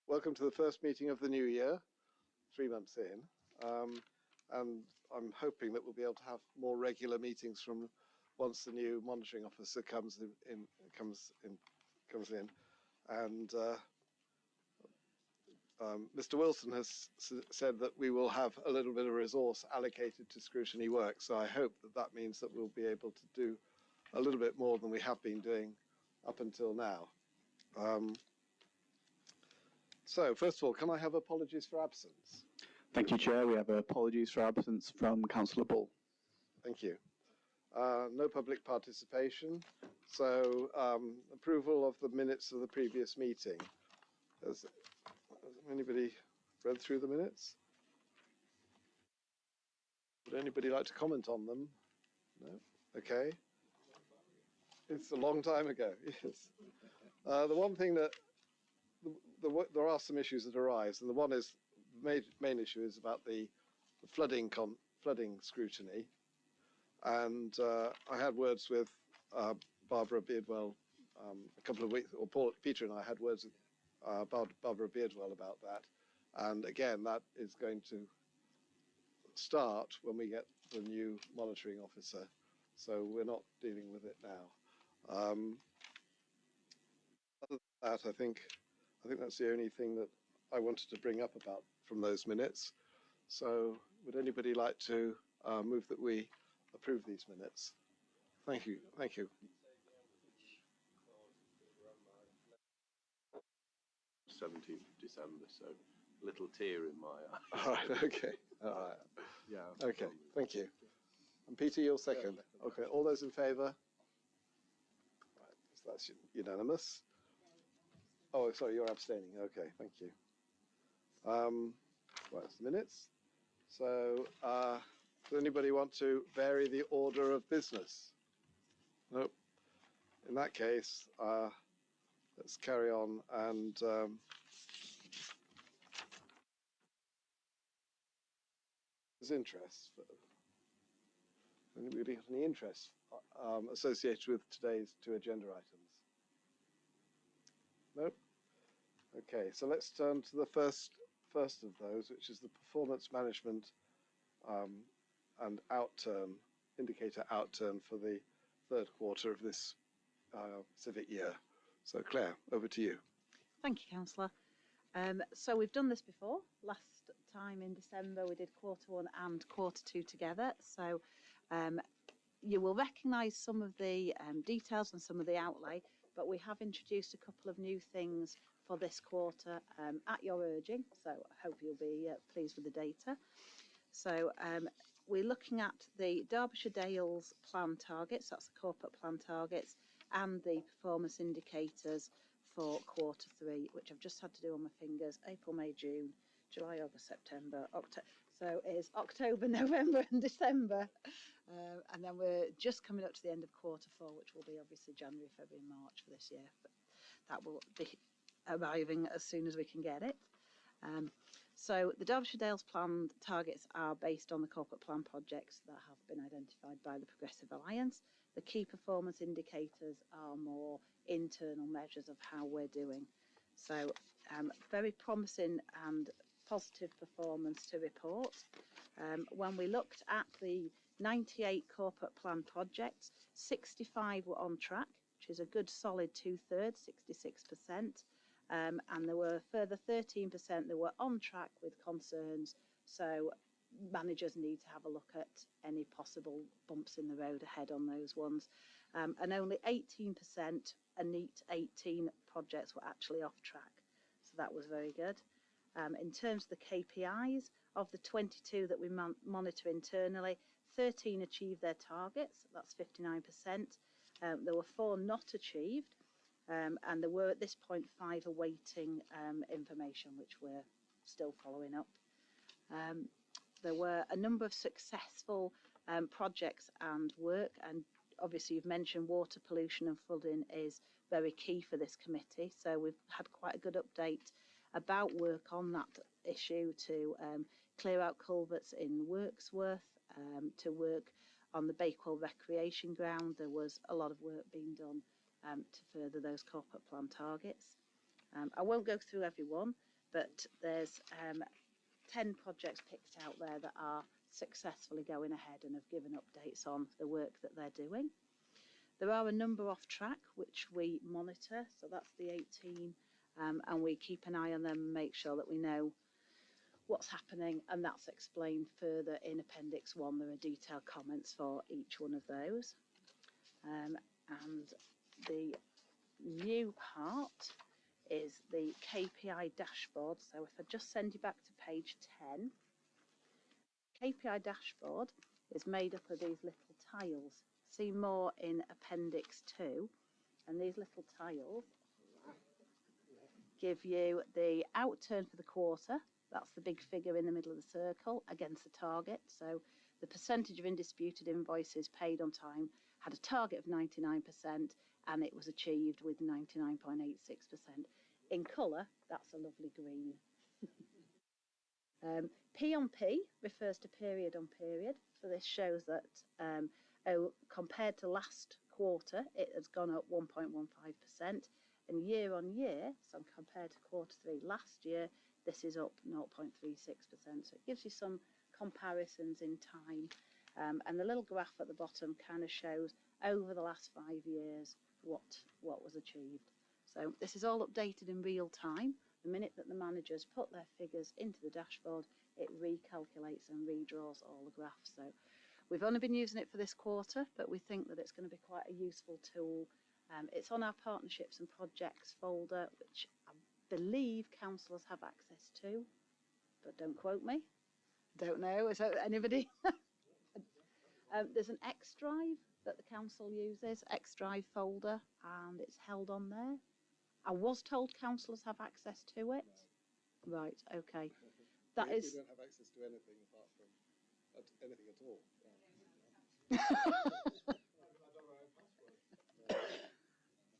Welcome to the first meeting of the new year, 3 months in. And I'm hoping that we'll be able to have more regular meetings from once the new monitoring officer comes in. And Mr. Wilson has said that we will have a little bit of resource allocated to scrutiny work. So I hope that that means that we'll be able to do a little bit more than we have been doing up until now. So first of all, can I have apologies for absence? Thank you, Chair. We have apologies for absence from Councillor Bull. Thank you. No public participation. So approval of the minutes of the previous meeting. Has anybody read through the minutes? Would anybody like to comment on them? No? Okay. It's a long time ago, yes. The one thing that there are some issues that arise, and the one is the main issue is about the flooding scrutiny. And I had words with Barbara Beardwell a couple of weeks, or Peter and I had words with Barbara Beardwell about that. And again, that is going to start when we get the new monitoring officer. So we're not dealing with it now. Other than that, I think that's the only thing that I wanted to bring up about from those minutes. So would anybody like to move that we approve these minutes? Thank you. Thank you. 17th of December, so little tear in my eye. All right, okay. All right. Yeah. Okay, thank you. And Peter, you'll second. Okay, all those in favour? Right, so that's unanimous. Oh, sorry, you're abstaining. Okay, thank you. Right, it's the minutes. So, does anybody want to vary the order of business? Nope. In that case, let's carry on and there's interest. Anybody have any interest associated with today's 2 agenda items? Nope. Okay, so let's turn to the first of those, which is the performance management and indicator outturn for the 3rd quarter of this civic year. So Claire, over to you. Thank you, Councillor. So we've done this before. Last time in December we did quarter 1 and quarter 2 together. So you will recognise some of the details and some of the outlay, but we have introduced a couple of new things for this quarter at your urging. So I hope you'll be pleased with the data. So we're looking at the Derbyshire Dales plan targets, that's the corporate plan targets, and the performance indicators for quarter 3, which I've just had to do on my fingers: April, May, June, July, August, September, October. So it's October, November and December. And then we're just coming up to the end of quarter 4, which will be obviously January, February and March for this year. But that will be arriving as soon as we can get it. So the Derbyshire Dales plan targets are based on the corporate plan projects that have been identified by the Progressive Alliance. The key performance indicators are more internal measures of how we're doing. So very promising and positive performance to report. When we looked at the 98 corporate plan projects, 65 were on track, which is a good solid 2/3, 66%. And there were a further 13% that were on track with concerns. So managers need to have a look at any possible bumps in the road ahead on those ones. And only 18%, a neat 18 projects were actually off track. So that was very good. In terms of the KPIs, of the 22 that we monitor internally, 13 achieved their targets. That's 59%. There were 4 not achieved. And there were at this point 5 awaiting information, which we're still following up. There were a number of successful projects and work, and obviously you've mentioned water pollution and flooding is very key for this committee. So we've had quite a good update about work on that issue to clear out culverts in Wirksworth, to work on the Bakewell Recreation Ground. There was a lot of work being done to further those corporate plan targets. I won't go through every one, but there's 10 projects picked out there that are successfully going ahead and have given updates on the work that they're doing. There are a number off track which we monitor, so that's the 18, and we keep an eye on them and make sure that we know what's happening, and that's explained further in Appendix 1. There are detailed comments for each one of those. And the new part is the KPI dashboard. So if I just send you back to page 10, KPI dashboard is made up of these little tiles. See more in Appendix 2, and these little tiles give you the outturn for the quarter. That's the big figure in the middle of the circle against the target. So the percentage of indisputed invoices paid on time had a target of 99%, and it was achieved with 99.86%. In colour, that's a lovely green. P on P refers to period on period. So this shows that compared to last quarter, it has gone up 1.15%. And year on year, so compared to quarter 3 last year, this is up 0.36%. So it gives you some comparisons in time. And the little graph at the bottom kind of shows over the last 5 years what was achieved. So this is all updated in real time. The minute that the managers put their figures into the dashboard, it recalculates and redraws all the graphs. So we've only been using it for this quarter, but we think that it's going to be quite a useful tool. It's on our partnerships and projects folder, which I believe councillors have access to, but don't quote me. Don't know. Is that anybody? There's an X drive that the council uses, X drive folder, and it's held on there. I was told councillors have access to it. Right, okay. That is. We don't have access to anything apart from anything at all.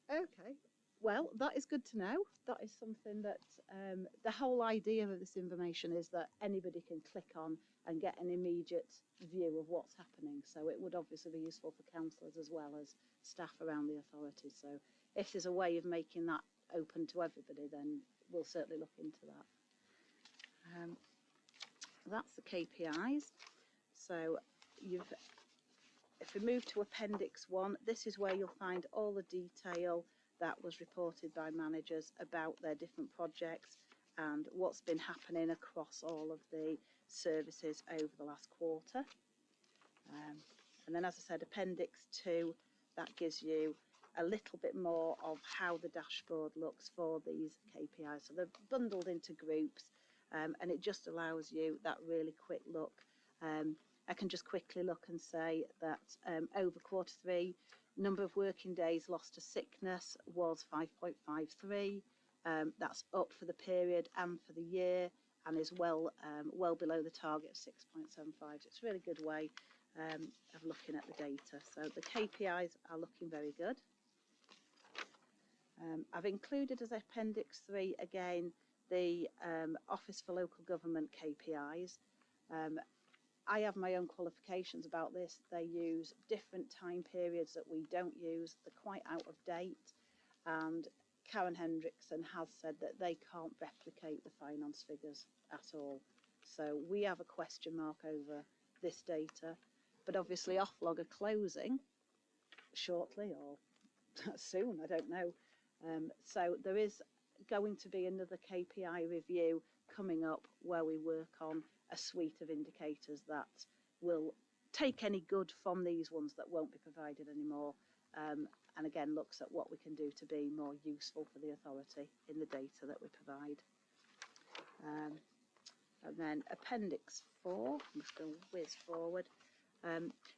Okay. Well, that is good to know. That is something that the whole idea of this information is that anybody can click on and get an immediate view of what's happening. So it would obviously be useful for councillors as well as staff around the authority. So if there's a way of making that open to everybody, then we'll certainly look into that. That's the KPIs. So if we move to Appendix 1, this is where you'll find all the detail that was reported by managers about their different projects and what's been happening across all of the services over the last quarter. And then, as I said, Appendix 2, that gives you a little bit more of how the dashboard looks for these KPIs. So they're bundled into groups, and it just allows you that really quick look. I can just quickly look and say that over quarter 3, number of working days lost to sickness was 5.53. That's up for the period and for the year, and is well below the target of 6.75. It's a really good way of looking at the data. So the KPIs are looking very good. I've included as Appendix 3 again the Office for Local Government KPIs. I have my own qualifications about this. They use different time periods that we don't use. They're quite out of date, and Karen Hendrickson has said that they can't replicate the finance figures at all. So we have a question mark over this data, but obviously Oflog are closing shortly or soon, I don't know. So there is going to be another KPI review coming up where we work on a suite of indicators that will take any good from these ones that won't be provided anymore, and again looks at what we can do to be more useful for the authority in the data that we provide. And then Appendix 4, I'm just going to whiz forward.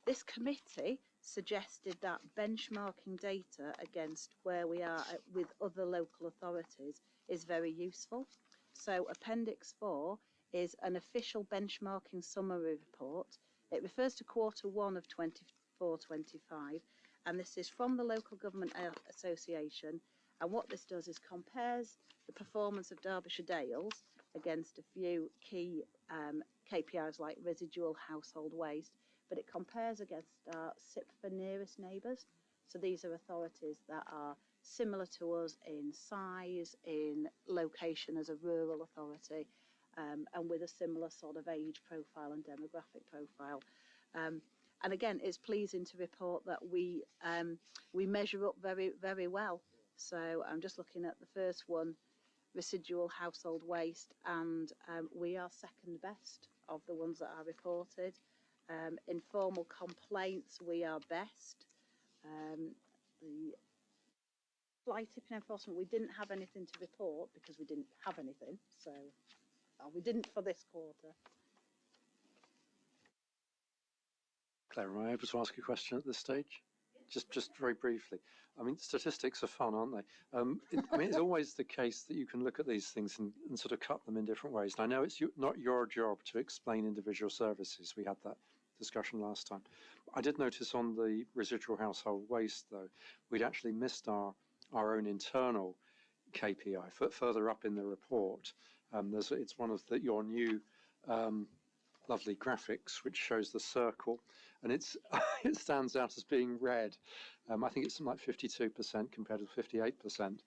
This committee suggested that benchmarking data against where we are with other local authorities is very useful. So Appendix 4 is an official benchmarking summary report. It refers to quarter 1 of 24-25, and this is from the Local Government Association. And what this does is compares the performance of Derbyshire Dales against a few key KPIs like residual household waste, but it compares against our SIP for nearest neighbours. So these are authorities that are similar to us in size, in location as a rural authority, and with a similar sort of age profile and demographic profile. And again, it's pleasing to report that we measure up very, very well. So I'm just looking at the first one, residual household waste, and we are second best of the ones that are reported. Informal complaints, we are best. The fly tipping enforcement, we didn't have anything to report because we didn't have anything. So we didn't for this quarter. Claire, am I able to ask a question at this stage? Just very briefly. I mean, statistics are fun, aren't they? I mean, it's always the case that you can look at these things and sort of cut them in different ways. And I know it's not your job to explain individual services. We had that discussion last time. I did notice on the residual household waste, though, we'd actually missed our own internal KPI. Further up in the report, it's one of your new lovely graphics, which shows the circle, and it stands out as being red. I think it's something like 52% compared with 58%.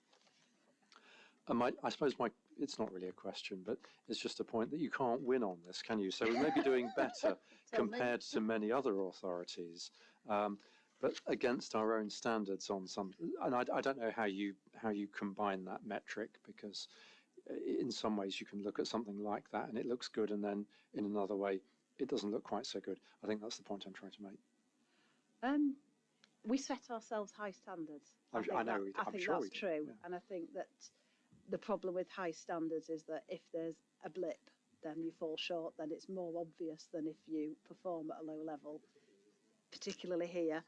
And I suppose it's not really a question, but it's just a point that you can't win on this, can you? So we may be doing better compared to many other authorities, but against our own standards on some. And I don't know how you combine that metric, because in some ways you can look at something like that and it looks good, and then in another way it doesn't look quite so good. I think that's the point I'm trying to make. We set ourselves high standards. I know. I think that's true. Yeah. And I think that the problem with high standards is that if there's a blip, then you fall short, then it's more obvious than if you perform at a low level, particularly here.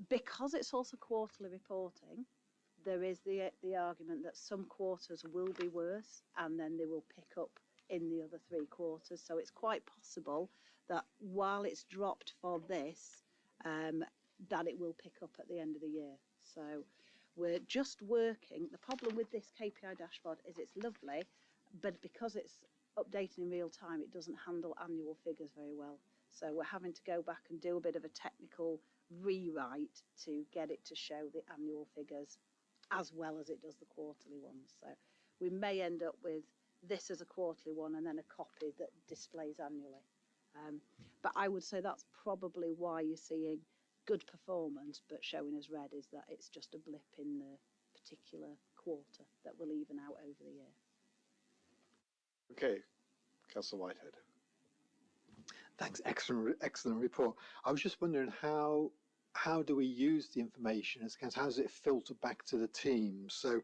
Because it's also quarterly reporting, there is the argument that some quarters will be worse and then they will pick up in the other 3 quarters. So it's quite possible that while it's dropped for this, that it will pick up at the end of the year. So we're just working. The problem with this KPI dashboard is it's lovely, but because it's updating in real time, it doesn't handle annual figures very well. So we're having to go back and do a bit of a technical rewrite to get it to show the annual figures as well as it does the quarterly ones. So we may end up with this as a quarterly one and then a copy that displays annually. But I would say that's probably why you're seeing good performance but showing as red, is that it's just a blip in the particular quarter that will even out over the year. Okay, Councillor Whitehead. Thanks, excellent report. I was just wondering how do we use the information? How does it filter back to the team? So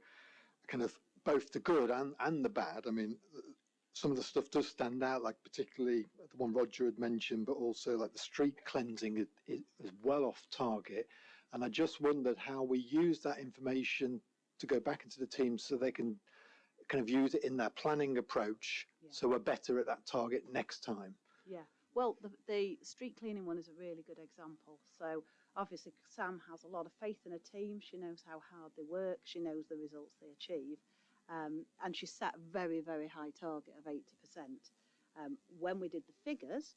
kind of both the good and the bad. I mean, some of the stuff does stand out, like particularly the one Roger had mentioned, but also like the street cleansing is well off target. And I just wondered how we use that information to go back into the team so they can kind of use it in their planning approach, so we're better at that target next time. Yeah. Well, the street cleaning one is a really good example. So obviously Sam has a lot of faith in a team. She knows how hard they work. She knows the results they achieve. And she set a very, very high target of 80%. When we did the figures,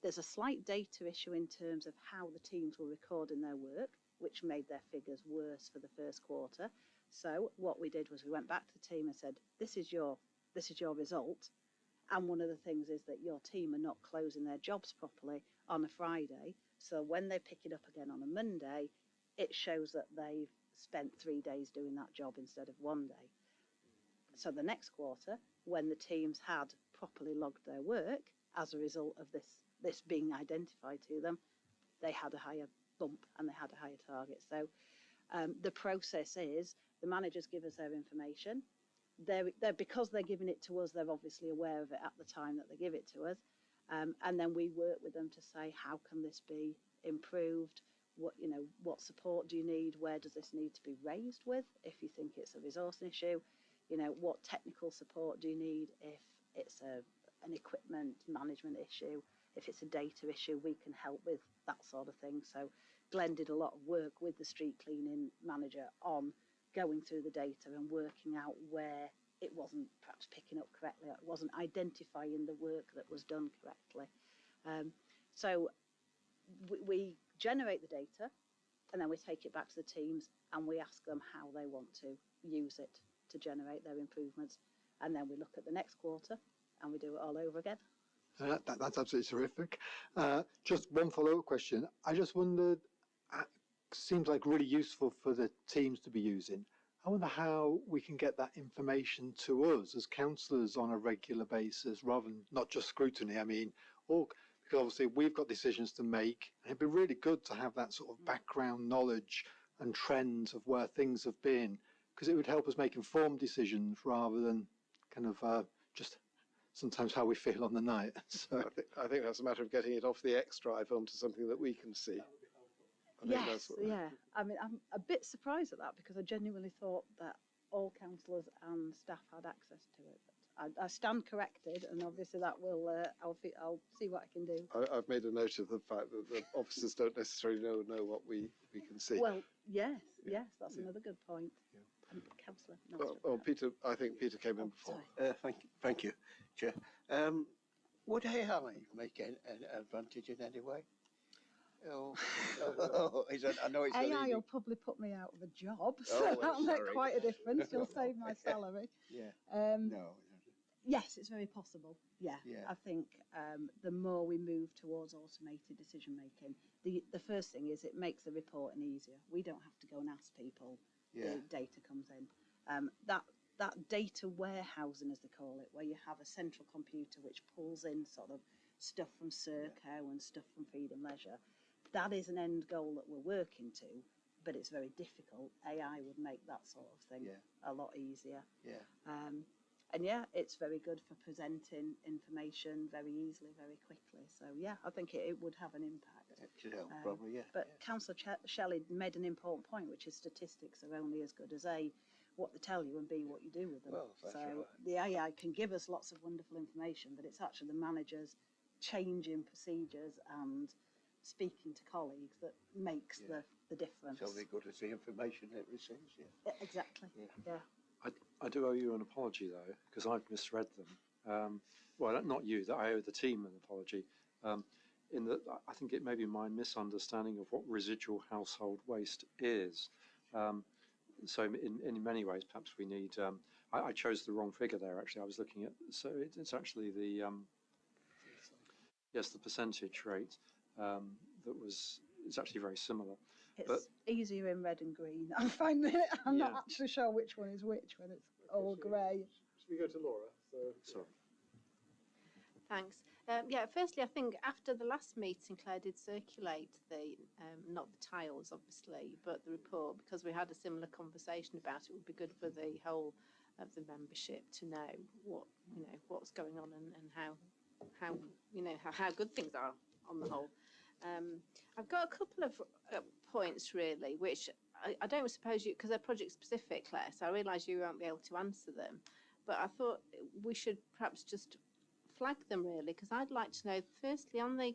there's a slight data issue in terms of how the teams were recording their work, which made their figures worse for the first quarter. So what we did was we went back to the team and said, this is your result. And one of the things is that your team are not closing their jobs properly on a Friday. So when they pick it up again on a Monday, it shows that they've spent 3 days doing that job instead of 1 day. So the next quarter, when the teams had properly logged their work as a result of this being identified to them, they had a higher bump and they had a higher target. So the process is the managers give us their information. Because they're giving it to us, they're obviously aware of it at the time that they give it to us. And then we work with them to say, how can this be improved? What support do you need? Where does this need to be raised with? If you think it's a resource issue, what technical support do you need? If it's an equipment management issue, if it's a data issue, we can help with that sort of thing. So Glenn did a lot of work with the street cleaning manager on going through the data and working out where it wasn't perhaps picking up correctly, it wasn't identifying the work that was done correctly. So we generate the data, and then we take it back to the teams and we ask them how they want to use it to generate their improvements. And then we look at the next quarter and we do it all over again. That's absolutely terrific. Just one follow-up question. I just wondered, seems like really useful for the teams to be using. I wonder how we can get that information to us as councillors on a regular basis, rather than not just Scrutiny. I mean, because obviously we've got decisions to make, and it'd be really good to have that sort of background knowledge and trends of where things have been, because it would help us make informed decisions rather than kind of just sometimes how we feel on the night. So I think that's a matter of getting it off the X drive onto something that we can see. Yes, yeah. I mean, I'm a bit surprised at that because I genuinely thought that all councillors and staff had access to it. But I stand corrected, and obviously that will. I'll see what I can do. I've made a note of the fact that the officers don't necessarily know what we can see. Well, yes, that's another good point. Yeah. Councillor. Well, Peter, I think Peter came in before. Thank you, Chair. Would AI make an advantage in any way? I know it's AI will probably put me out of a job, so well, that'll make sorry. quite a difference. It'll save my salary. Yeah. No. Yes, it's very possible. Yeah. Yeah. I think the more we move towards automated decision making, the first thing is it makes the reporting easier. We don't have to go and ask people. Yeah. The data comes in. That data warehousing, as they call it, where you have a central computer which pulls in sort of stuff from Serco and stuff from Freedom Leisure. That is an end goal that we're working to, but it's very difficult. AI would make that sort of thing a lot easier. Yeah. And yeah, it's very good for presenting information very easily, very quickly. So yeah, I think it would have an impact. It should help, probably, yeah. But Councillor Shelley made an important point, which is statistics are only as good as A, what they tell you, and B, what you do with them. Well, that's so right. the AI can give us lots of wonderful information, but it's actually the managers changing procedures and speaking to colleagues that makes the difference. It's only good as the information it receives, yeah. Exactly, yeah. I do owe you an apology though, because I've misread them. Well, not you, that I owe the team an apology. In that I think it may be my misunderstanding of what residual household waste is. So in many ways, perhaps we need, I chose the wrong figure there actually. I was looking at, so it's actually the, yes, the percentage rate it's actually very similar. It's easier in red and green. I'm finding it. I'm not actually sure which one is which when it's all grey. Should we go to Laura? Sorry. Thanks. Firstly, I think after the last meeting, Claire did circulate the, not the tiles, obviously, but the report, because we had a similar conversation about it. It would be good for the whole of the membership to know what's going on and how good things are on the whole. I've got a couple of points really, which I don't suppose you, because they're project specific, Claire, so I realise you won't be able to answer them, but I thought we should perhaps just flag them really, because I'd like to know, firstly, on the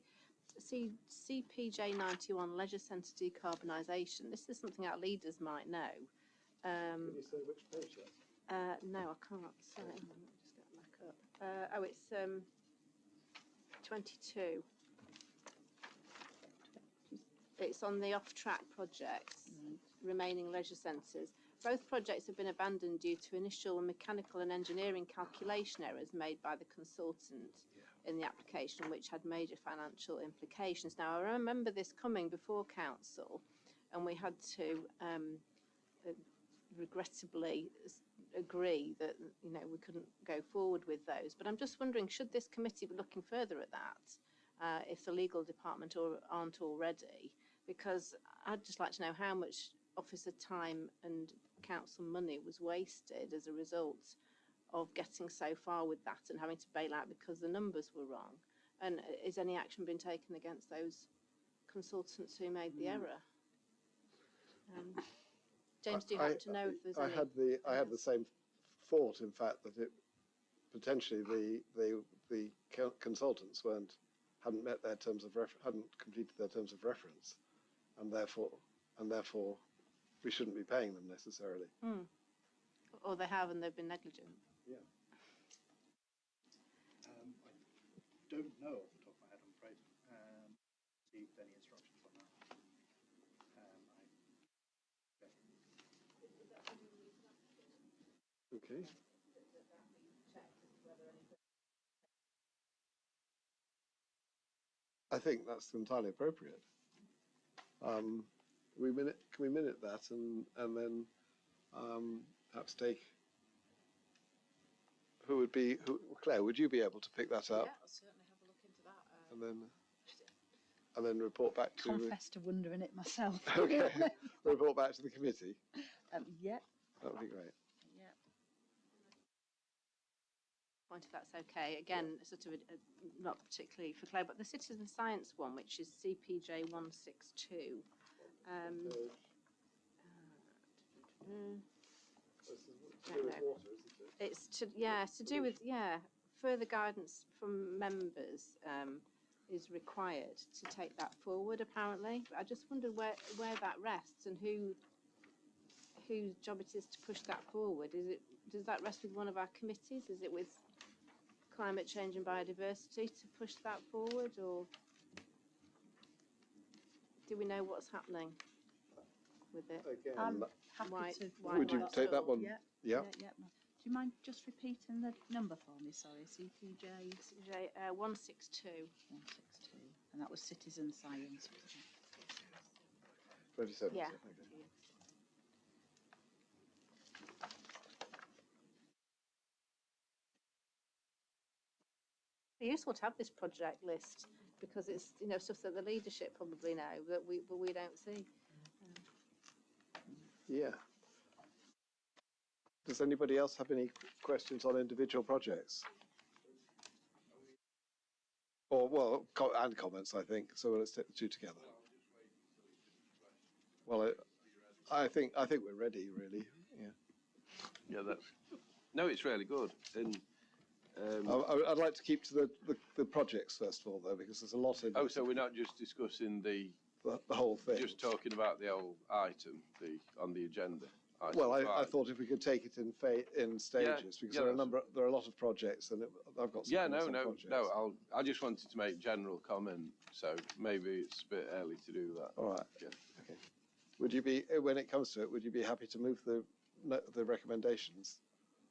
CPJ 91 Leisure Centre decarbonisation, this is something our leaders might know. Can you say which page that's? No, I can't. Sorry, let me just get it back up. It's 22. It's on the off-track projects, remaining leisure centres. Both projects have been abandoned due to initial mechanical and engineering calculation errors made by the consultant in the application, which had major financial implications. Now, I remember this coming before council, and we had to regrettably agree that we couldn't go forward with those. But I'm just wondering, should this committee be looking further at that if the legal department aren't already? Because I'd just like to know how much officer time and council money was wasted as a result of getting so far with that and having to bail out because the numbers were wrong. And is any action been taken against those consultants who made the error? James, do you happen to know if there's any? I had the same thought, in fact, that it potentially the consultants hadn't met their terms of hadn't completed their terms of reference, and therefore we shouldn't be paying them necessarily. Or they have and they've been negligent. Yeah. I don't know off the top of my head, I'm afraid. Received any instructions on that. I Okay. I think that's entirely appropriate. Can we minute that and then perhaps take Claire, would you be able to pick that up? Yeah, I'll certainly have a look into that. And then report back to Confess to wondering it myself. okay. Report back to the committee. Yeah. That would be great. Yeah. Point if that's okay. Again, sort of not particularly for Claire, but the citizen science one, which is CPJ 162. It's to do with further guidance from members is required to take that forward apparently. But I just wondered where that rests and whose job it is to push that forward. Does that rest with one of our committees? Is it with climate change and biodiversity to push that forward, or do we know what's happening with it? Again, I'm happy to. would you take that one? Yeah. Do you mind just repeating the number for me? Sorry, CPJ 162. 162, and that was citizen science. 27. Yeah. Okay. It's useful to have this project list because it's stuff that the leadership probably know but we don't see. Yeah. Does anybody else have any questions on individual projects? Or and comments, I think. So let's take the two together. Well, I think we're ready, really. Yeah. Yeah, it's really good. And I'd like to keep to the projects first of all, though, because there's a lot in. oh, so we're not just discussing the whole thing. Just talking about the whole item, on the agenda. Well, I thought if we could take it in stages, because there are a lot of projects, and I've got some projects. I just wanted to make general comment, so maybe it's a bit early to do that. All right. Yeah. Okay. Would you be, when it comes to it, would you be happy to move the recommendations?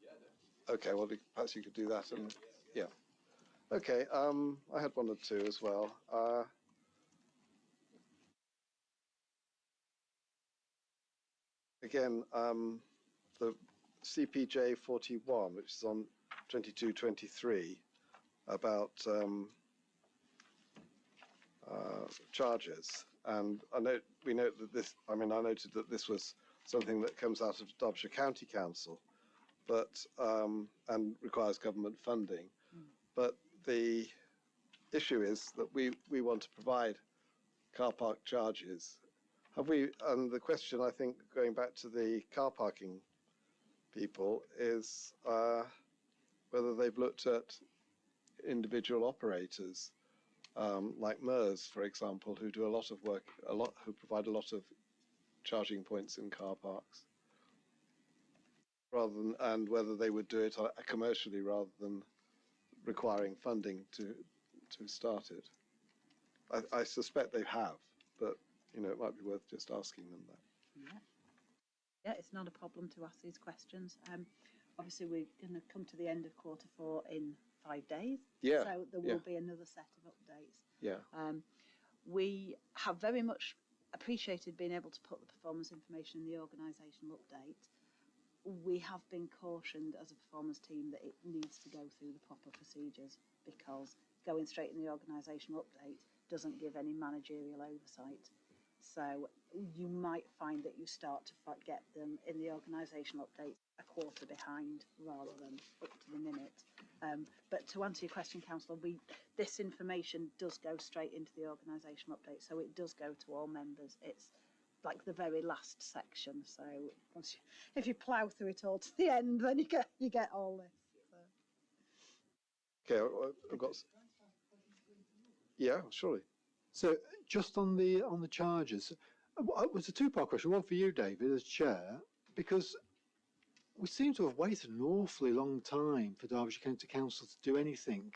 Yeah. Okay. Well, perhaps you could do that, and yeah. Okay. I had one or two as well. Again, the CPJ 41, which is on 2223, about charges, and we note that this. I noted that this was something that comes out of Derbyshire County Council, but and requires government funding. But the issue is that we want to provide car park charges. Have we? And the question, I think, going back to the car parking people, is whether they've looked at individual operators like MERS, for example, who do a lot of work, who provide a lot of charging points in car parks, and whether they would do it commercially rather than requiring funding to start it. I suspect they have, but it might be worth just asking them that. Yeah, it's not a problem to ask these questions. Obviously, we're going to come to the end of Q4 in 5 days. Yeah. So there will be another set of updates. Yeah. We have very much appreciated being able to put the performance information in the organisational update. We have been cautioned as a performance team that it needs to go through the proper procedures, because going straight in the organisational update doesn't give any managerial oversight. So you might find that you start to get them in the organisational update a quarter behind rather than up to the minute. But to answer your question, Councillor, this information does go straight into the organisational update, so it does go to all members. It's like the very last section. So if you plough through it all to the end, then you get all this. So. Okay, I've got. Yeah, surely. So just on the charges, it was a two-part question. One for you, David, as chair, because we seem to have waited an awfully long time for Derbyshire County Council to do anything.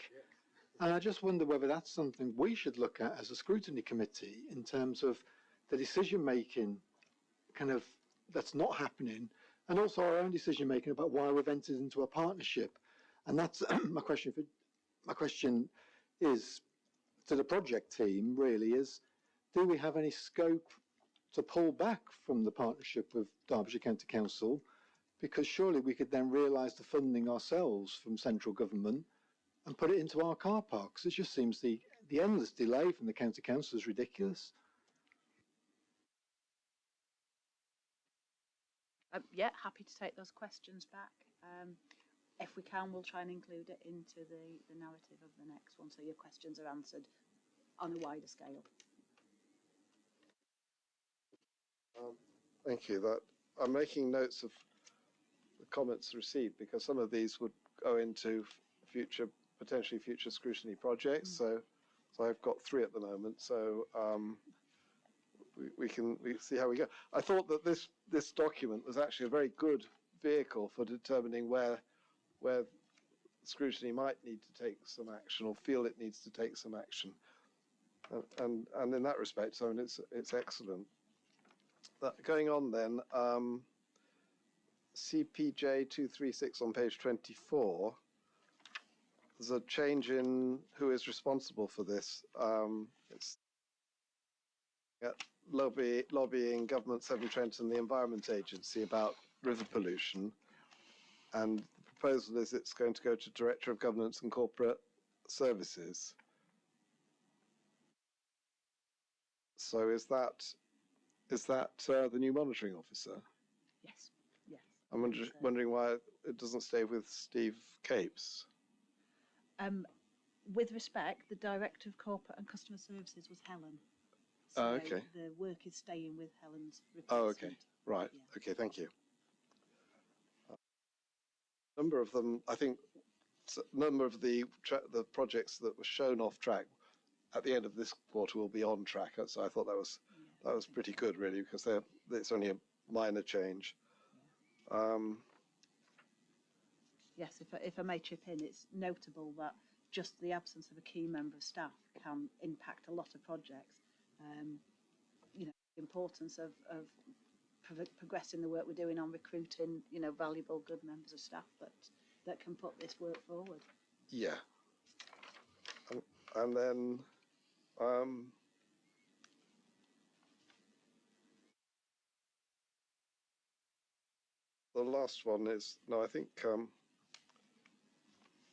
And I just wonder whether that's something we should look at as a scrutiny committee in terms of the decision-making that's not happening, and also our own decision making about why we've entered into a partnership. And that's my question is to the project team really is, do we have any scope to pull back from the partnership with Derbyshire County Council? Because surely we could then realise the funding ourselves from central government and put it into our car parks. It just seems the endless delay from the county council is ridiculous. Yeah, happy to take those questions back. If we can, we'll try and include it into the narrative of the next one, so your questions are answered on a wider scale. Thank you. That I'm making notes of the comments received because some of these would go into potentially future scrutiny projects. So I've got 3 at the moment. So we see how we go. I thought that this document was actually a very good vehicle for determining where scrutiny might need to take some action or feel it needs to take some action. And in that respect, I mean, it's excellent. Going on then, CPJ 236 on page 24. There's a change in who is responsible for this. It's lobbying Government Severn Trent and the Environment Agency about river pollution. And the proposal is it's going to go to Director of Governance and Corporate Services. So is that the new monitoring officer? Yes. Yes. I'm wondering why it doesn't stay with Steve Capes. With respect, the Director of Corporate and Customer Services was Helen. So Oh, okay. The work is staying with Helen's replacement. Oh, okay. Right. Yeah. Okay, thank you. A number of them, I think, a number of the projects that were shown off track at the end of this quarter will be on track. So I thought that was pretty good, really, because it's only a minor change. Yes, if I may chip in, it's notable that just the absence of a key member of staff can impact a lot of projects. The importance of progressing the work we're doing on recruiting, valuable, good members of staff that can put this work forward. Yeah. And then the last one is, no, I think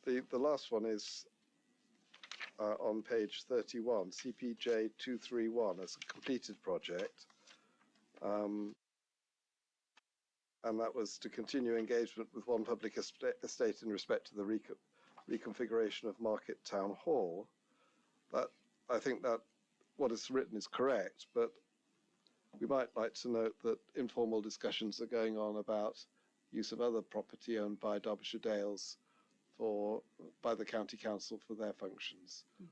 the last one is on page 31, CPJ 231 as a completed project. And that was to continue engagement with one public estate in respect to the reconfiguration of Market Town Hall. I think that what is written is correct, but we might like to note that informal discussions are going on about use of other property owned by Derbyshire Dales by the county council for their functions. Yeah.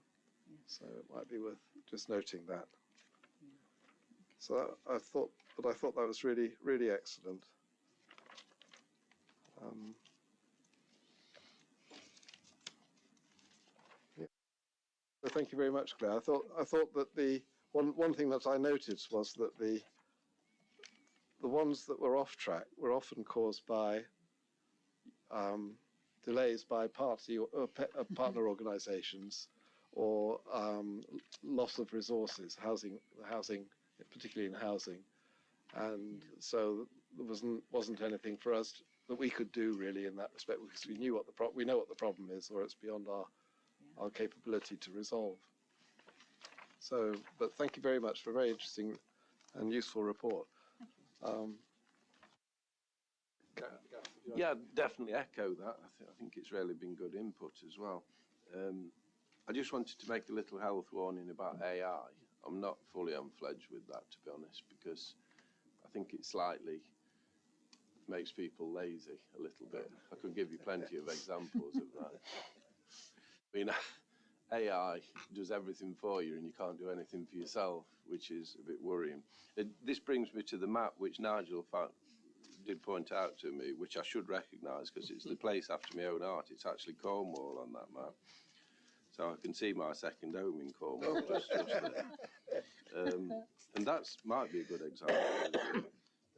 So it might be worth just noting that. Yeah. So I thought that was really, really excellent. Yeah. So thank you very much, Claire. I thought that the one thing that I noticed was that the ones that were off track were often caused by delays by party or partner organisations, or loss of resources, housing, particularly in housing, and so there wasn't anything for us that we could do really in that respect, because we know what the problem is, or it's beyond our capability to resolve. So, but thank you very much for a very interesting and useful report. Yeah, definitely echo that. I think it's really been good input as well. I just wanted to make a little health warning about AI. I'm not fully unfledged with that, to be honest, because I think it slightly makes people lazy a little bit. I could give you plenty of examples of that. I mean, AI does everything for you and you can't do anything for yourself, which is a bit worrying. This brings me to the map which Nigel did point out to me, which I should recognise because it's the place after my own art. It's actually Cornwall on that map. So I can see my second home in Cornwall. just there. And that might be a good example of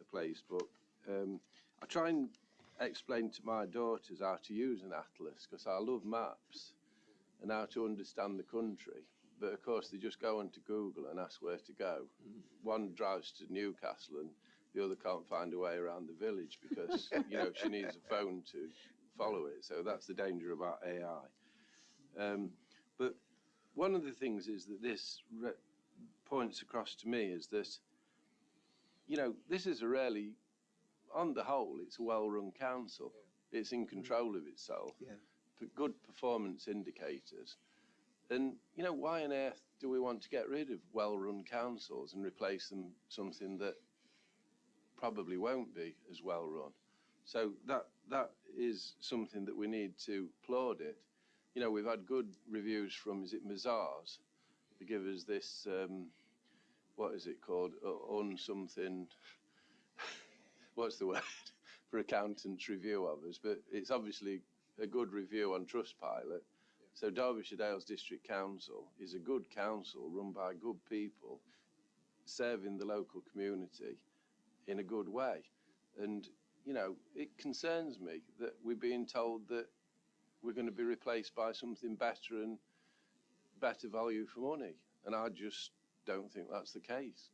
a place. But I try and explain to my daughters how to use an atlas because I love maps and how to understand the country. But of course, they just go onto Google and ask where to go. One drives to Newcastle and the other can't find a way around the village because, you know, she needs a phone to follow it. So that's the danger about AI. But one of the things is that this points across to me is that, you know, this is a really, on the whole, it's a well-run council. It's in control of itself. Good performance indicators. And, you know, why on earth do we want to get rid of well-run councils and replace them something that probably won't be as well-run? So that is something that we need to applaud it. You know, we've had good reviews from, is it Mazars? They give us this, what is it called? Something, what's the word? For accountants' review of us, but it's obviously a good review on Trustpilot. So Derbyshire Dales District Council is a good council run by good people serving the local community in a good way. And, you know, it concerns me that we're being told that we're going to be replaced by something better and better value for money. And I just don't think that's the case.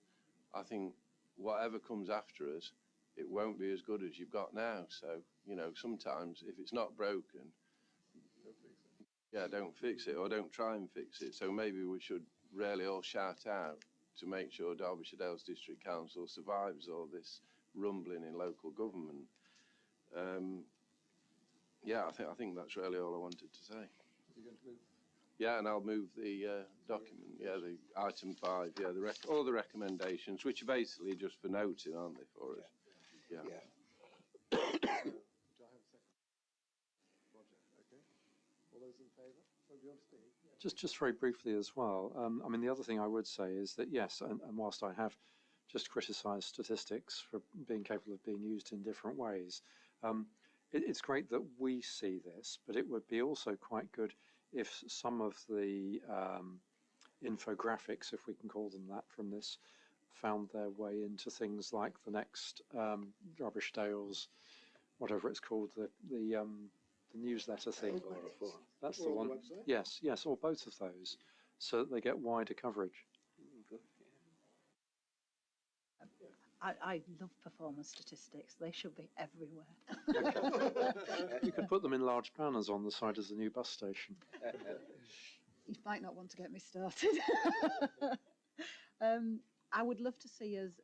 I think whatever comes after us, it won't be as good as you've got now. So, you know, sometimes if it's not broken, don't fix it or don't try and fix it. So maybe we should really all shout out to make sure Derbyshire Dales District Council survives all this rumbling in local government. I think that's really all I wanted to say. You're going to move? Yeah, and I'll move the document. Yeah, the item 5. Yeah, all the recommendations, which are basically just for noting, aren't they, for us? Yeah. Do I have a second? Roger. Okay. All those in favour? Oh, do you want to speak? Just very briefly as well. I mean, the other thing I would say is that yes, and whilst I have just criticised statistics for being capable of being used in different ways, it's great that we see this, but it would be also quite good if some of the infographics, if we can call them that, from this found their way into things like the next Rubbish Dales, whatever it's called, the newsletter thing. That's the one. Yes, or both of those, so that they get wider coverage. I love performance statistics. They should be everywhere. You could put them in large banners on the side of the new bus station. You might not want to get me started. I would love to see us,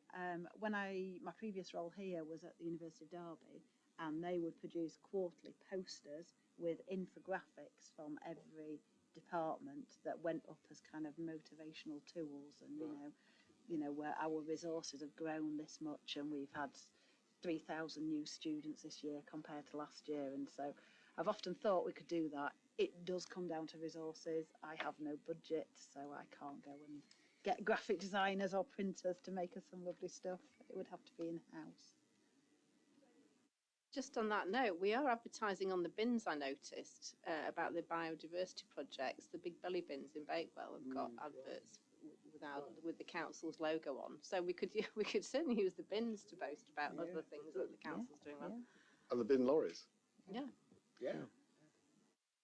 my previous role here was at the University of Derby, and they would produce quarterly posters with infographics from every department that went up as kind of motivational tools, and you know where our resources have grown this much, and we've had 3,000 new students this year compared to last year. And so I've often thought we could do that. It does come down to resources. I have no budget, so I can't go and get graphic designers or printers to make us some lovely stuff. It would have to be in-house. Just on that note, we are advertising on the bins, I noticed, about the biodiversity projects. The Big Belly bins in Bakewell have got adverts with the council's logo on. So we could certainly use the bins to boast about other things that the council's doing well. And the bin lorries. Yeah.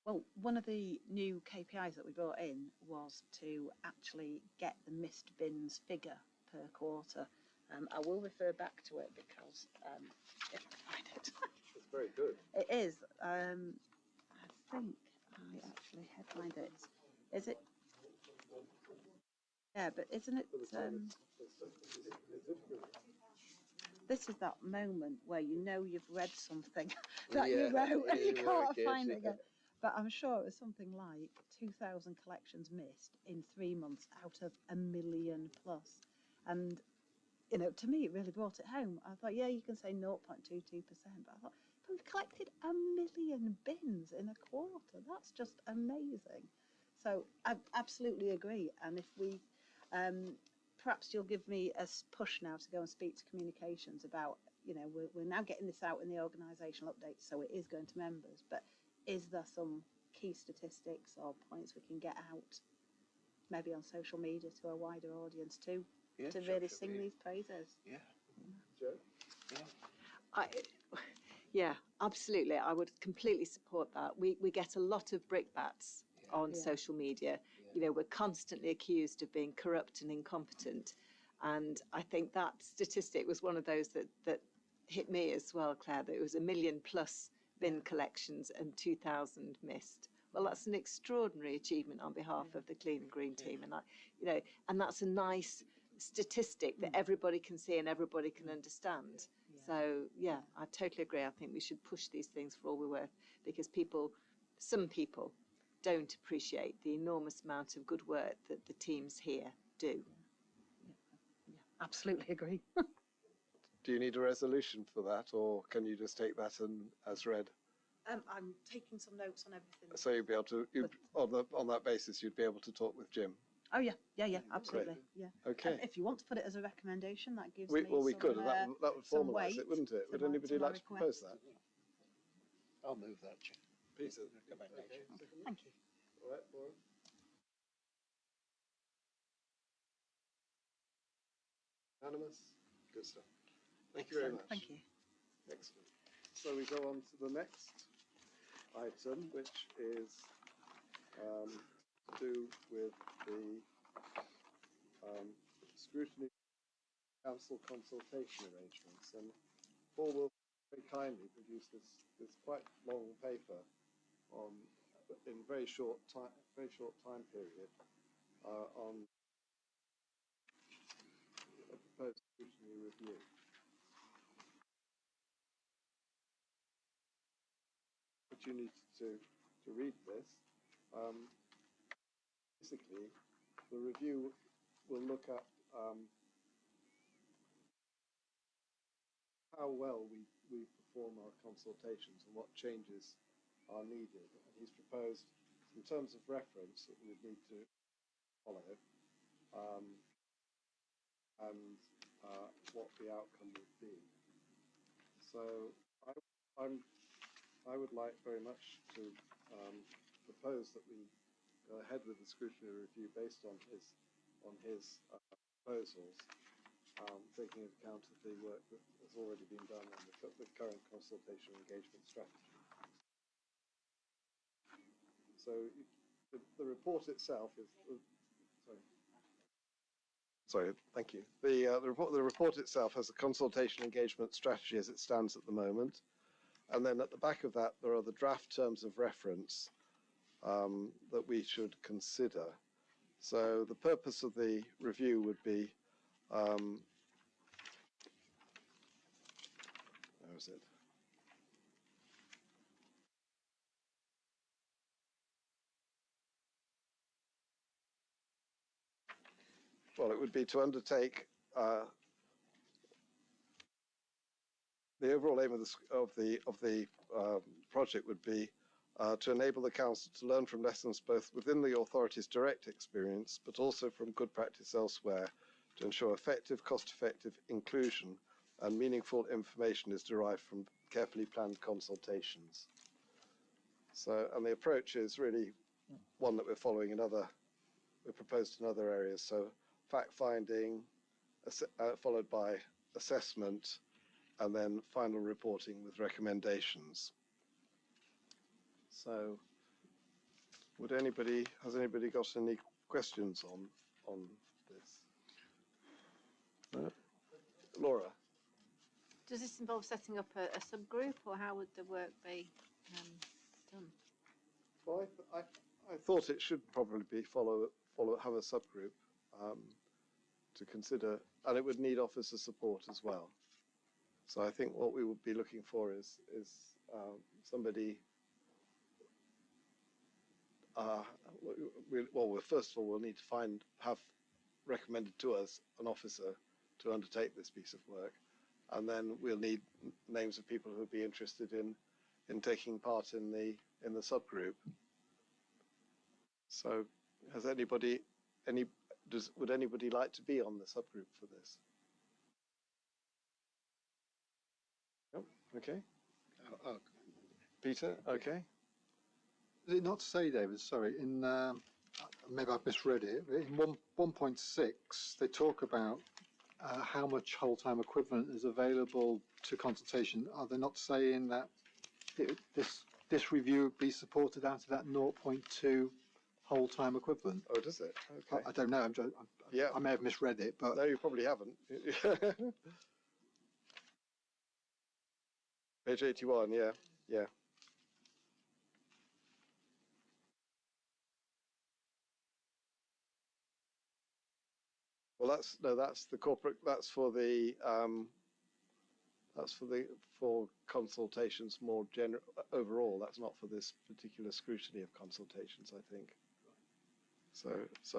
Well, one of the new KPIs that we brought in was to actually get the missed bins figure per quarter. I will refer back to it because if I find it. It's very good. It is. I think I actually headlined it. Is it? Yeah, but isn't it? This is that moment where you know you've read something that you wrote and you can't find it again. But I'm sure it was something like 2,000 collections missed in 3 months out of 1 million plus. And, you know, to me, it really brought it home. I thought, yeah, you can say 0.22%, but I thought, but we've collected 1 million bins in a quarter. That's just amazing. So I absolutely agree. And if we, perhaps you'll give me a push now to go and speak to communications about, you know, we're now getting this out in the organisational updates, so it is going to members, but is there some key statistics or points we can get out, maybe on social media to a wider audience too, to really sing these praises? Yeah. Joe? Yeah. Yeah, absolutely. I would completely support that. We get a lot of brickbats on social media. You know, we're constantly accused of being corrupt and incompetent. And I think that statistic was one of those that hit me as well, Claire, that it was 1 million plus bin collections and 2,000 missed. Well, that's an extraordinary achievement on behalf of the Clean and Green team. And and that's a nice statistic that everybody can see and everybody can understand. So yeah, I totally agree. I think we should push these things for all we're worth, because some people don't appreciate the enormous amount of good work that the teams here do. Yeah, absolutely agree. Do you need a resolution for that, or can you just take that as read? I'm taking some notes on everything. So you'd be able to, on that basis, you'd be able to talk with Jim. Oh yeah, absolutely. Yeah. Okay. If you want to put it as a recommendation, that gives We me could. some, That would some formalise weight it, wouldn't it? Would to anybody my like to propose that? I'll move that, Chair. Peter. Recommendation. Thank you. All right, Laura. Unanimous? Good stuff. Thank you very much. Thank you. Excellent. So we go on to the next item, which is to do with the scrutiny council consultation arrangements. And Paul will very kindly produce this quite long paper in very short time period on a proposed scrutiny review. Opportunity to read this. Basically, the review will look at how well we perform our consultations and what changes are needed. And he's proposed, in terms of reference, that we need to follow, and what the outcome would be. So I would like very much to propose that we go ahead with the scrutiny review based on his proposals, taking into account of the work that has already been done on the current consultation engagement strategy. So the report itself is sorry, thank you. The report itself has a consultation engagement strategy as it stands at the moment, and then at the back of that there are the draft terms of reference that we should consider. So the purpose of the review would be, where is it? Well, it would be to undertake the overall aim of the project would be to enable the council to learn from lessons both within the authority's direct experience, but also from good practice elsewhere, to ensure effective, cost-effective inclusion and meaningful information is derived from carefully planned consultations. So, and the approach is really one that we're following we're proposed in other areas. So, fact-finding, followed by assessment, and then final reporting with recommendations. So, has anybody got any questions on this? Laura? Does this involve setting up a subgroup, or how would the work be done? Well, I thought it should probably be have a subgroup to consider, and it would need officer support as well. So I think what we would be looking for is somebody. Well, first of all, we'll need to have recommended to us an officer to undertake this piece of work, and then we'll need names of people who would be interested in taking part in the subgroup. So, has would anybody like to be on the subgroup for this? No? Okay. Peter, okay. Is it not to say, David, sorry, in maybe I've misread it, but in 1.6 they talk about how much whole-time equivalent is available to consultation, are they not saying that this review would be supported out of that 0.2 whole-time equivalent? Oh, does it? Okay. I don't know. Yeah. I may have misread it, but No, you probably haven't. Page 81, yeah, yeah. Well, that's the corporate, for consultations more general, overall. That's not for this particular scrutiny of consultations, I think. So